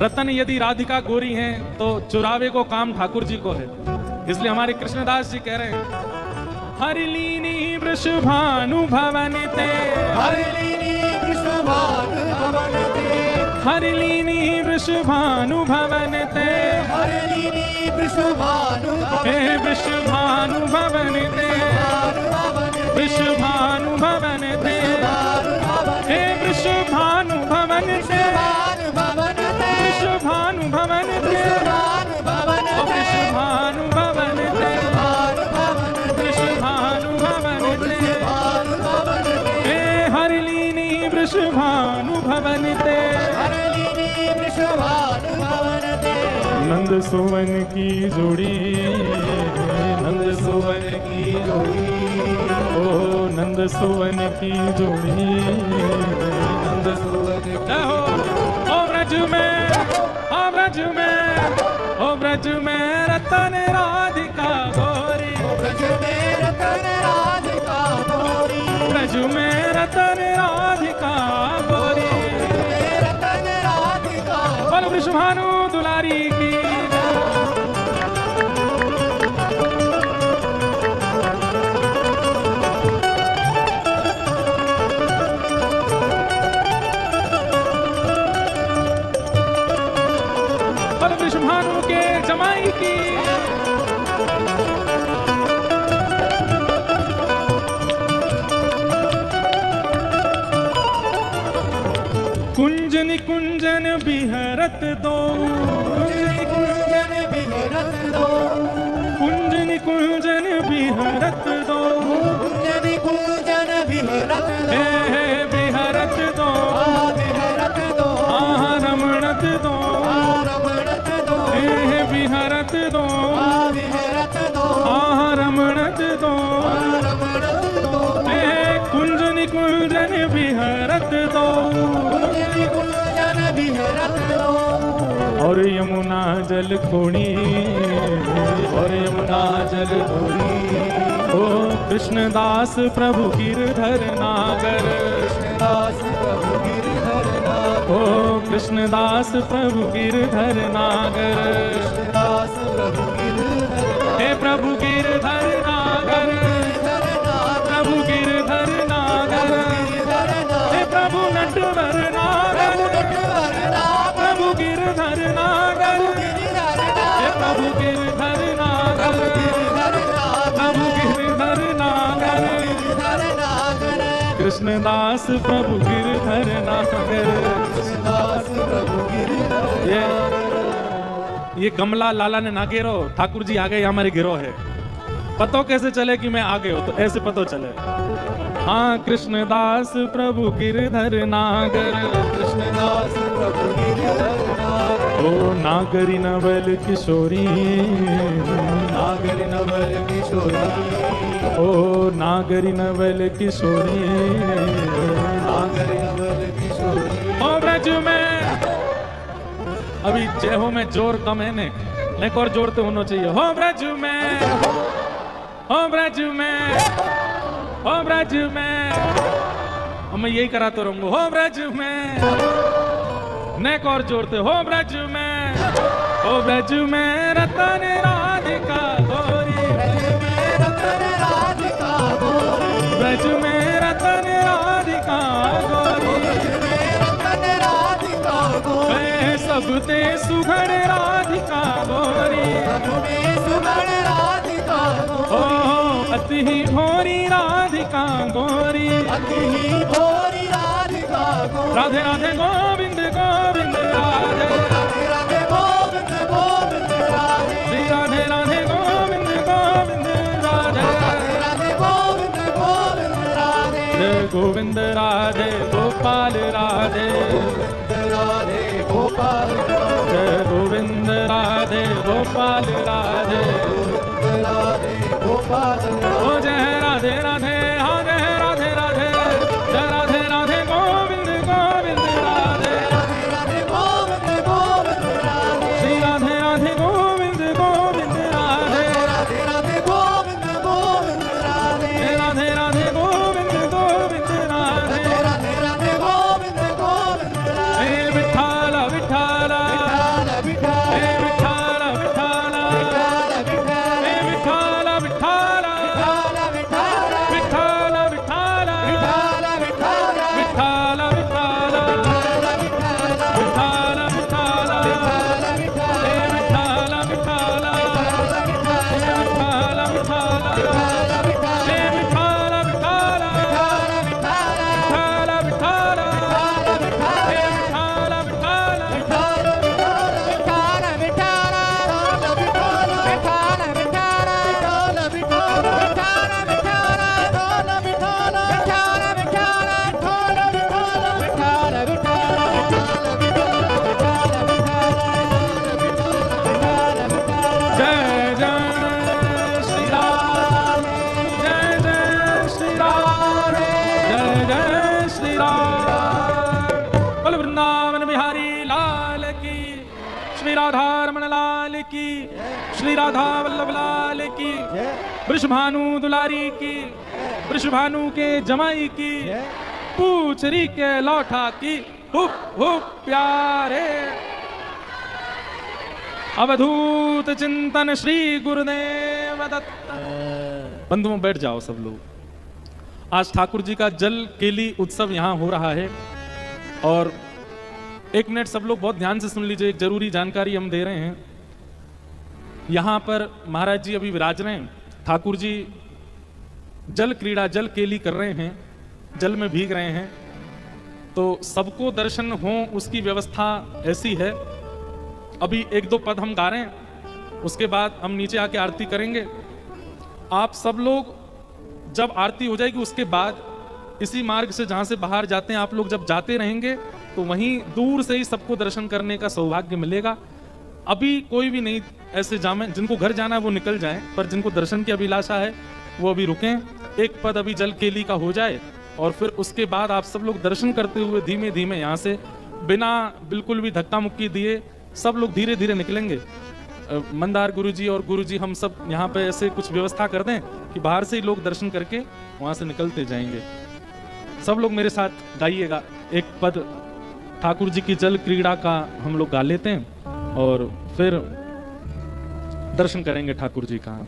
रतन यदि राधिका गोरी हैं तो चुरावे को काम ठाकुर जी को है। इसलिए हमारे कृष्णदास जी कह रहे हैं हरिलीनी वृषभानु भवन ते हरिलीनी कृष्णभानु भवन ते हरिलीनी वृषभानु भवन ते हरिलीनी कृष्णभानु हे वृषभानु भवन ते वृषभानु भवन ते हे वृषभानु भवन ते वृषभानु भवन ते वृषभानु भवन ते वृषभानु भवन ते हे हरिलीनी वृषभानु भवन ते नंद सुवन की जोड़ी नंद सुवन की जोड़ी ओ नंद सुवन की जोड़ी नंद सुवन हो ओ ब्रज में ओ ब्रज में ओ ब्रज में रतन राधिका गोरी ब्रज में रतन राधिका गोरी ब्रज में रतन राधिका गोरी रतन राधिका बोल वृषभानु दुलारी की बोल वृषभानु के जमाई की कुंजन कुंजन बिहरत दो कुंजन बिहरत दो कुंजन कुंजन बिहरत दो कुंजन कुंजन बिहरत दो हे बिहरत दो बिहरत दो रमणत दो रमणत दो हे बिहरत दो बिहरत दो रमणत दो रमणत दो हे कुंजन कुंजन बिहरत दो कुंजन बिहरत दो और यमुना जल खोड़ी और यमुना जल खोड़ी ओ कृष्णदास प्रभु गिरधर नागर दास प्रभु गिरधर नाथ ओ कृष्णदास प्रभु गिरधर नागर दास प्रभु गिरधर हे प्रभु गिरधर नागर प्रभु गिरधर नागर हे प्रभु नटवर नागर प्रभु गिरधर नागर हे प्रभु गिरधर नागर प्रभु गिरधर नागर कृष्णदास प्रभु गिरधर नागर दास प्रभु गिरधर ये कमला लाला ने ना गिरो ठाकुर जी आ गए हमारे गिरो है पतो कैसे चले कि मैं आ गए हो तो ऐसे पतो चले हाँ कृष्णदास प्रभु गिरधर नागर कृष्णदास प्रभु गिरधर नाथ ओ नागरी नवल किशोरी नागर नवल किशोरी ओ नागरी नवल किशोरी नागर नवल किशोरी ओ ब्रज में अभी जय हो में जोर कम है ने एक और जोर तो होना चाहिए हो ब्रज में हो ब्रज में हो ब्रज में मैं यही कराता रहूंगा। हो ब्रज में नेक और जोड़ते, हो ब्रज में, हो ब्रज में रतन राधिका गोरी, ब्रज में रतन राधिका गोरी, सबते सुघड़ राधिका गोरी, ओ अति ही भोरी राधिका गोरी, राधे राधे गोविंद गोविंद राधे, श्री राधे राधे गोविंद गोविंद राधे, जय गोविंद राधे गोपाल राधे, जय गोविंद राधे गोपाल राधे, ओ जय राधे राधे, हाँ जय राधे राधे, जय राधे राधे गोविंद गोविंद राधे, श्री राधे राधे गोविंद गोविंद राधे, जय राधे राधे गोविंद गोविंद राधे, हे विठ्ठल विठ्ठल, हे विठ्ठल विठ्ठल, हे विठ्ठल विठ्ठल, विठ्ठल विठ्ठल, विठ्ठल विठ्ठल, विठ्ठल विठ्ठल, हे विठ्ठल विठ्ठल, हे विठ्ठल विठ्ठल, हे विठ्ठल विठ्ठल, विठ्ठल विठ्ठल, हे विठ्ठल विठ्ठल, जय जय श्री राम, जय जय श्री राम, जय जय श्री राम। बोल वृंदावन बिहारी लाल की, श्री राधा रमण लाल की, श्री राधा वल्लभ लाल की, वृषभानु दुलारी की, वृषभानु के जमाई की, पूछरी के लौठा की, हुप हुप प्यारे। अवधूत चिंतन श्री गुरुदेव दत्त। बंधुओं बैठ जाओ सब लोग। आज ठाकुर जी का जल केली उत्सव यहाँ हो रहा है और एक मिनट सब लोग बहुत ध्यान से सुन लीजिए, एक जरूरी जानकारी हम दे रहे हैं। यहाँ पर महाराज जी अभी विराज रहे हैं, ठाकुर जी जल क्रीड़ा जल केली कर रहे हैं, जल में भीग रहे हैं, तो सबको दर्शन हो उसकी व्यवस्था ऐसी है। अभी एक दो पद हम गा रहे हैं, उसके बाद हम नीचे आके आरती करेंगे। आप सब लोग जब आरती हो जाएगी उसके बाद इसी मार्ग से जहां से बाहर जाते हैं आप लोग जब जाते रहेंगे तो वहीं दूर से ही सबको दर्शन करने का सौभाग्य मिलेगा। अभी कोई भी नहीं ऐसे जामे, जिनको घर जाना है वो निकल जाएं, पर जिनको दर्शन की अभिलाषा है वो अभी रुकें। एक पद अभी जल केली का हो जाए और फिर उसके बाद आप सब लोग दर्शन करते हुए धीमे धीमे यहाँ से बिना बिल्कुल भी धक्का मुक्की दिए सब लोग धीरे धीरे निकलेंगे। मंदार गुरुजी और गुरुजी हम सब यहाँ पे ऐसे कुछ व्यवस्था कर दें कि बाहर से ही लोग दर्शन करके वहाँ से निकलते जाएंगे। सब लोग मेरे साथ गाइएगा एक पद ठाकुर जी की जल क्रीड़ा का हम लोग गा लेते हैं और फिर दर्शन करेंगे ठाकुर जी का।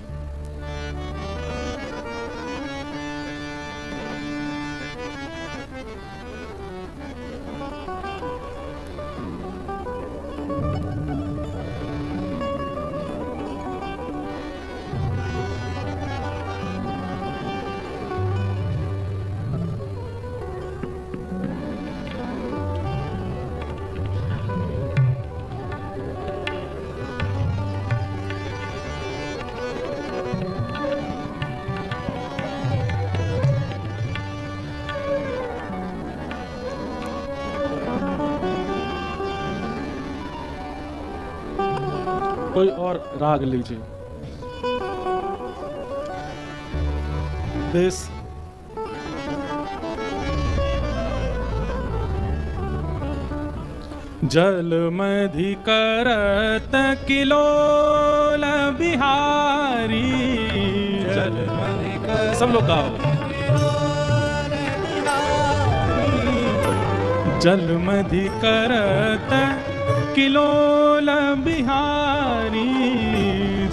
कोई और राग लीजिए। देश जल मधि करत किलोल बिहारी, जल मधि सब लोग गाओ। जलमधि करत किलोल बिहारी,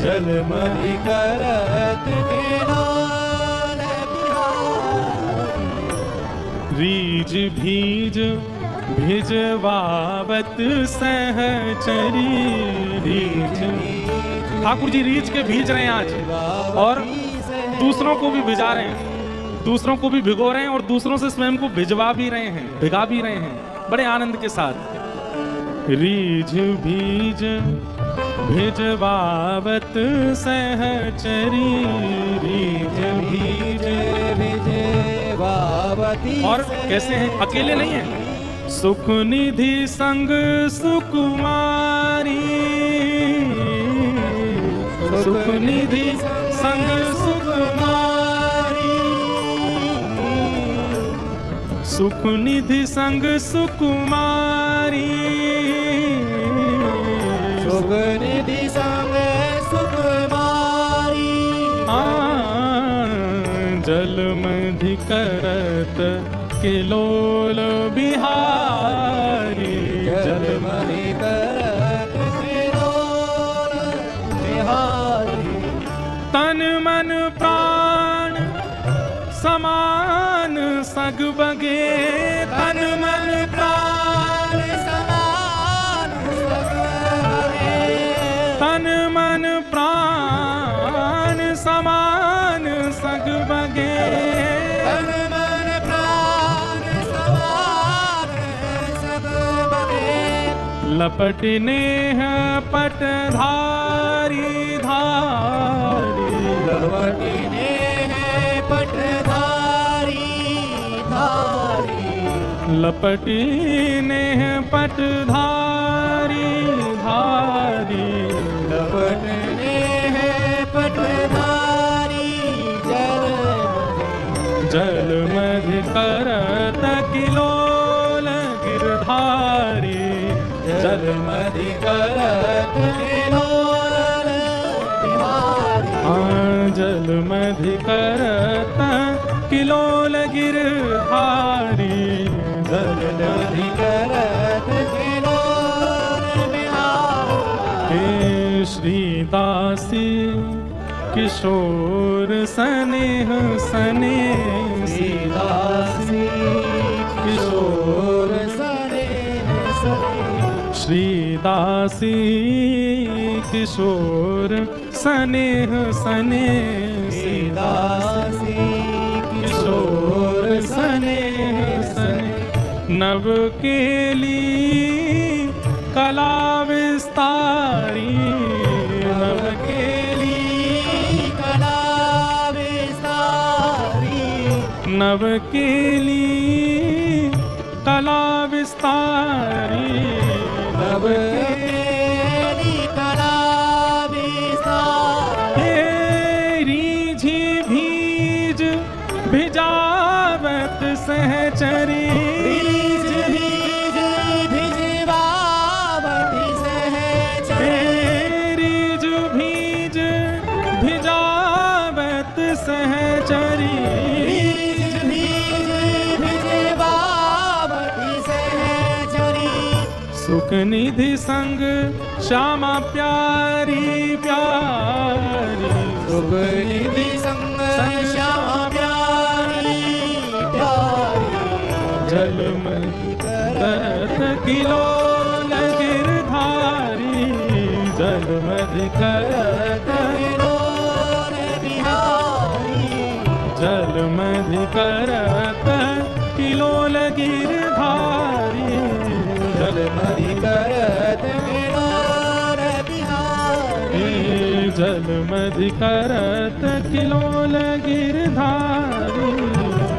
जलमधि करत किलोल बिहारी। रीज भीज भिजवावत सहचरी, रीज। ठाकुर जी रीछ के भीज रहे हैं आज, और दूसरों को भी भिजा रहे हैं, दूसरों को भी भिगो रहे हैं, और दूसरों से स्वयं को भिजवा भी रहे हैं, भिगा भी रहे हैं बड़े आनंद के साथ। रीझ भीज भिजवावत सहचरी, रीझ भीज भिजवावती। और कैसे हैं, अकेले नहीं हैं। सुख निधि संग सुकुमारी, सुख निधि संग सुकुमारी, सुख निधि संग सुकुमारी, सुख निधि संग सुकुमारी। जलमधि करत किलोल बिहारी, जलमधि करत किलोल बिहारी। तन मन प्राण समान सग बगे, तन मन प्राण समान सग बगे, तन मन प्राण समान सग बगे, तन मन प्राण समान सग बगे। लपटने पटधारी धारी, लपटने पटधारी धारी, लपटने पटधारी धारी, लपटने पटधारी। जलमधि करत किलोल गिरधारी, जलमधि करत किलोल बिहारी। जलमधि करत किलोल गिरधारी, जलमधि करत किलोल बिहारी। हे श्रीदासी किशोर स्नेह सनेसी, दासी किशोर सने सने। श्रीदासी किशोर स्नेह सनेसी, दासी किशोर स्नेह सने। नव केली कला विस्तारी, नव केली कला विस्तारी। नव केली कला विस्तारी, नव केली कला विस्तारी। हे रीझी भीज भिजावत सहचरी, बीज बीज भिजवावती सहचरी। हे रीझ भीज भिजावत सहचरी, बीज बीज भिजवावती सहचरी। सुख निधि संग श्यामा प्यारी प्यारी, सुख निधि संग श्यामा प्यारी प्यारी। जलमधि करत किलोल गिरधारी, जलमधि करत किलोल बिहारी। जलमधि करत किलोल गिरधारी, जलमधि करत किलोल बिहारी। जलमधि करत किलोल गिरधारी,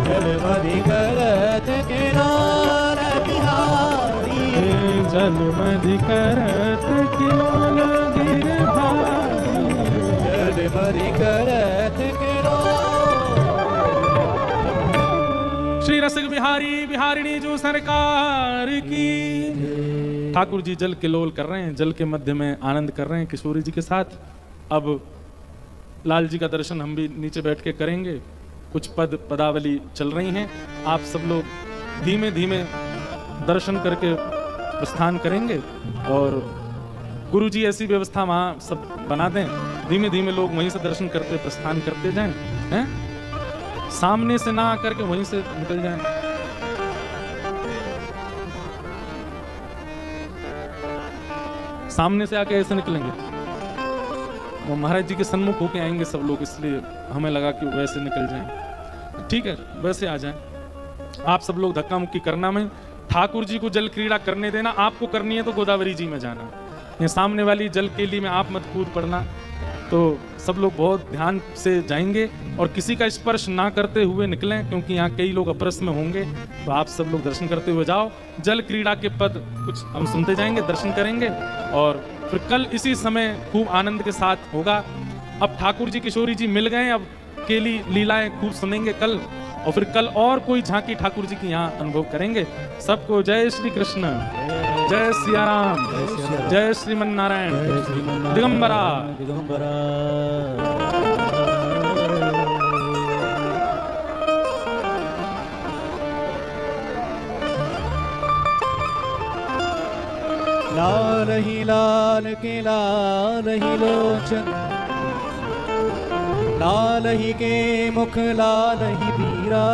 जलमधि करत किलोल बिहारी। जलमधि करत किलोल गिरधारी, जलमधि करत किलोल। श्री रसिक बिहारी बिहारिणी जो सरकार की। ठाकुर जी जल किलोल कर रहे हैं, जल के मध्य में आनंद कर रहे हैं किशोरी जी के साथ। अब लाल जी का दर्शन हम भी नीचे बैठ के करेंगे। कुछ पदावली चल रही हैं, आप सब लोग धीमे धीमे दर्शन करके प्रस्थान करेंगे। और गुरुजी ऐसी व्यवस्था वहाँ सब बना दें, धीमे धीमे लोग वहीं से दर्शन करते प्रस्थान करते जाएं, हैं? सामने से ना आकर के वहीं से निकल जाएं। सामने से आके ऐसे निकलेंगे, वो महाराज जी के सन्मुख होके आएंगे सब लोग, इसलिए हमें लगा कि वैसे निकल जाएं। ठीक है, वैसे आ जाएं। आप सब लोग धक्का मुक्की करना में, ठाकुर जी को जल क्रीड़ा करने देना। आपको करनी है तो गोदावरी जी में जाना, ये सामने वाली जल केली में आप मत कूद पड़ना। तो सब लोग बहुत ध्यान से जाएंगे और किसी का स्पर्श ना करते हुए निकलें, क्योंकि यहाँ कई लोग अपरस में होंगे। तो आप सब लोग दर्शन करते हुए जाओ। जल क्रीड़ा के पद कुछ हम सुनते जाएंगे, दर्शन करेंगे और फिर कल इसी समय खूब आनंद के साथ होगा। अब ठाकुर जी किशोरी जी मिल गए, अब केली लीलाएं खूब सुनेंगे कल, और फिर कल और कोई झांकी ठाकुर जी की यहाँ अनुभव करेंगे। सबको जय श्री कृष्ण, जय सिया राम, जय श्रीमन नारायण, दिगंबरा दिगंबरा। लाल ही लाल के लाल ही लोचन, लाल ही के मुख लाल ही पीरा,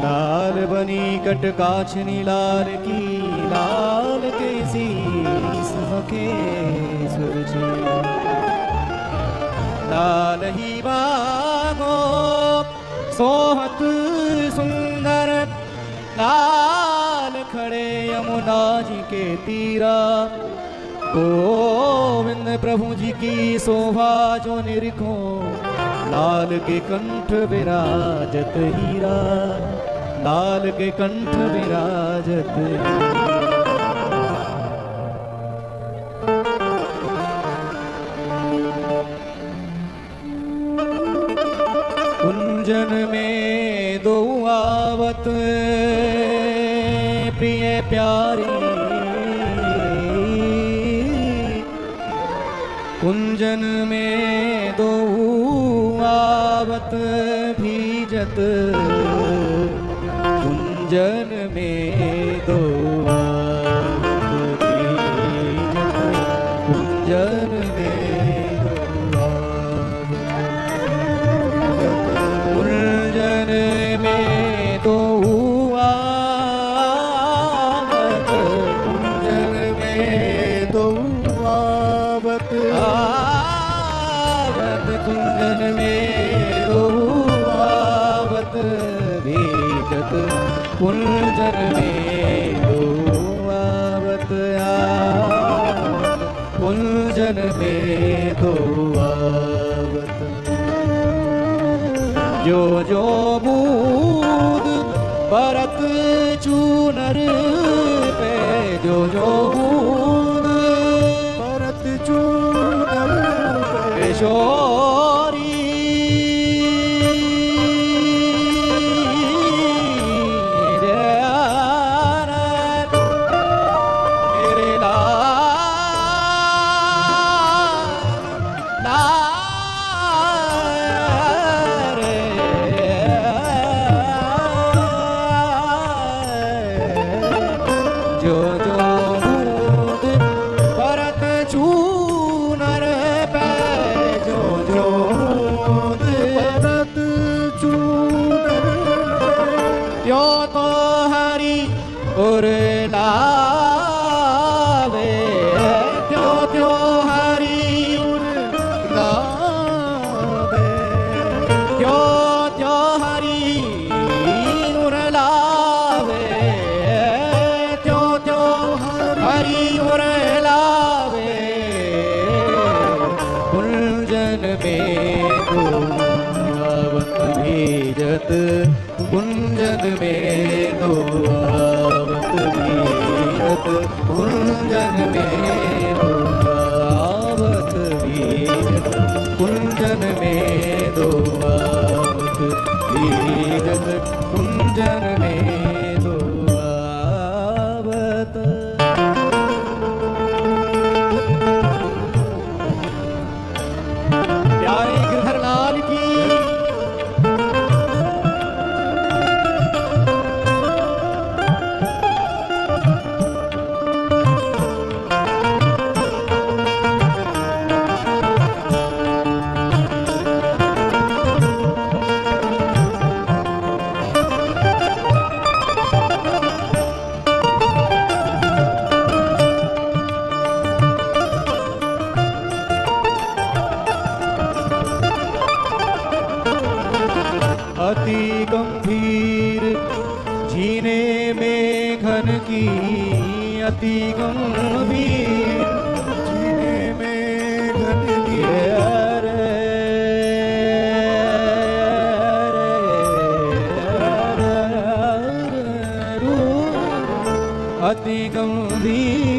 लाल बनी कटकाछनी लाल की, लाल के शीस हके सुरजी, लाल ही बागो सोहत सुंदर, लाल खड़े यमुना जी के तीरा, गोविंद प्रभु जी की शोभा जो निरखो, लाल के कंठ विराजत हीरा, लाल के कंठ विराजत हीरा। कुंजन में दो आवत प्रिय प्यारी, कुंजन में दो आवत भीजत, कुंजन में दो आवत भीजत, कुंजन में दो आवत, कुंजन में दो आवत, कुंजन में दो आवत, आवत कुंजन में दो आवत भीजत, कुंजन में दो आवत, आवत कुंजन में दो आवत। जो जो बूंद बरत चूनर पे, जो जो बूंद बरत चूनर पे, किशोरी और लावे, त्यों त्यों हरि लावे, त्यों त्यों हरि उर लावे, त्यों त्यों हरि उर लावे, कुंजन में दो आवत भीजत, कुंजन में दो आवत भीजत, कुंजन में दो आवत भीजत, कुंजन में दो आवत भीजत, कुंजन में दो आवत। प्यारे गिरधर लाल की अति गंभीर जीने में घन की अति गंभीर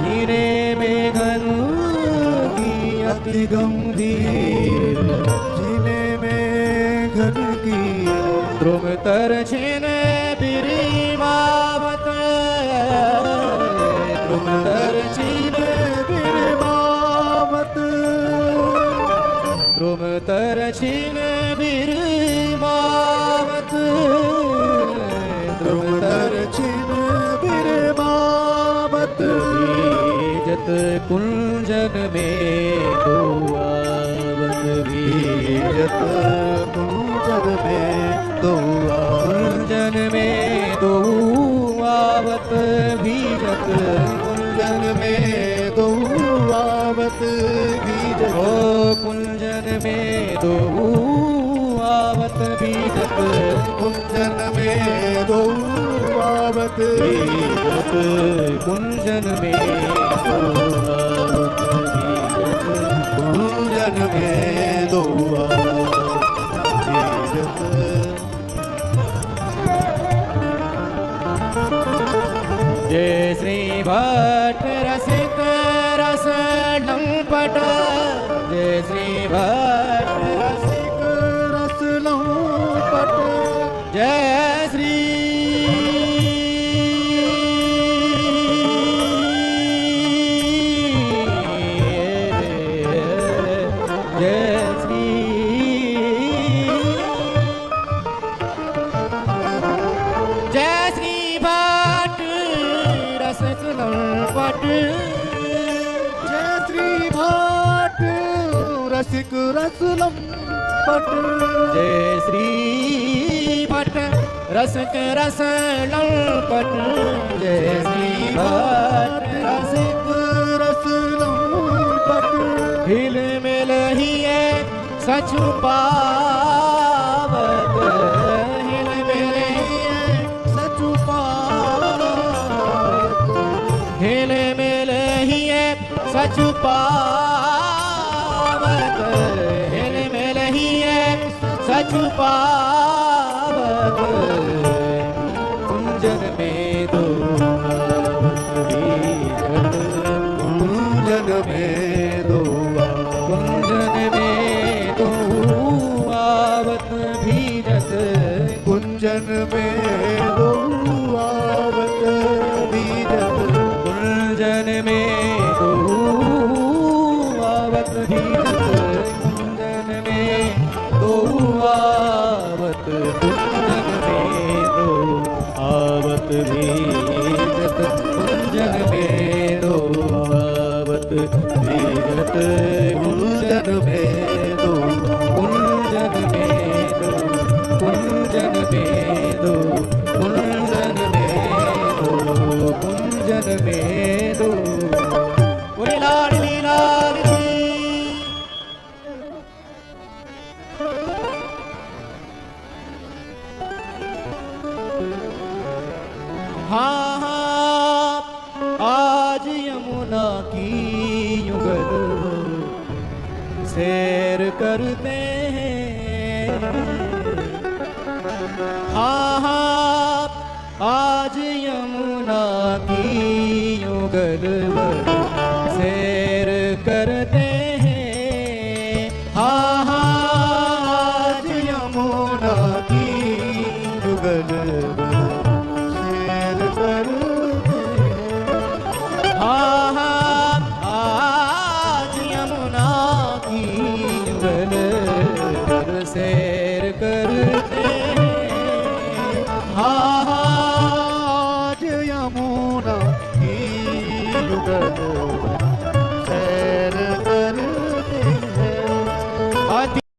हीरे में घन की अति गंभीर जीने में घन की ध्रुव तरछिन बिरिमावत ध्रुव तरछिन बिरिमावत ध्रुव तरछिन बिरिमावत ध्रुव तरछिन बिरमावत बीजत कुंजन में दो आवत बीजत कुंजन में दो कुंजन में दो आवत बीजत कुंजन में दो आवत बीजत ओ कुंजन में दो आवत बीजत कुंजन में दो आवत बीजत कुंजन में दो आवत बीजत कुंजन में दो आवत बीजत जय श्री भट्ट रसिक रस लंपट जय श्री भट्ट रसिक रस लंपट जय श्री रसिक रसलम पट जय श्री भट्ट रसिक रसलम पट जय श्री भट्ट रसिक रसलम पट हिल मिल ही है सच पावत हिल मिल ही है सच पावत हिल मिल ही है सच पावत हिल मिल ही है सच पावत कुंजन में दो कुंजन में दो कुंजन में दो आवत भीजत कुंजन में दो आवत भीजत कुंजन में दो आवत भीजत कुंजन में दो आवत कुंजन में दो आवत भीजत कुंजन में दो आवत भीजत कुंजन में दो कुंजन में दो कुंजन में दो कुंजन में दो कुंजन में दो बोले लाडली लाडली हाँ हाँ आज यमुना की युगल सैर करते हैं हाँ हाँ आज यमुना की युगल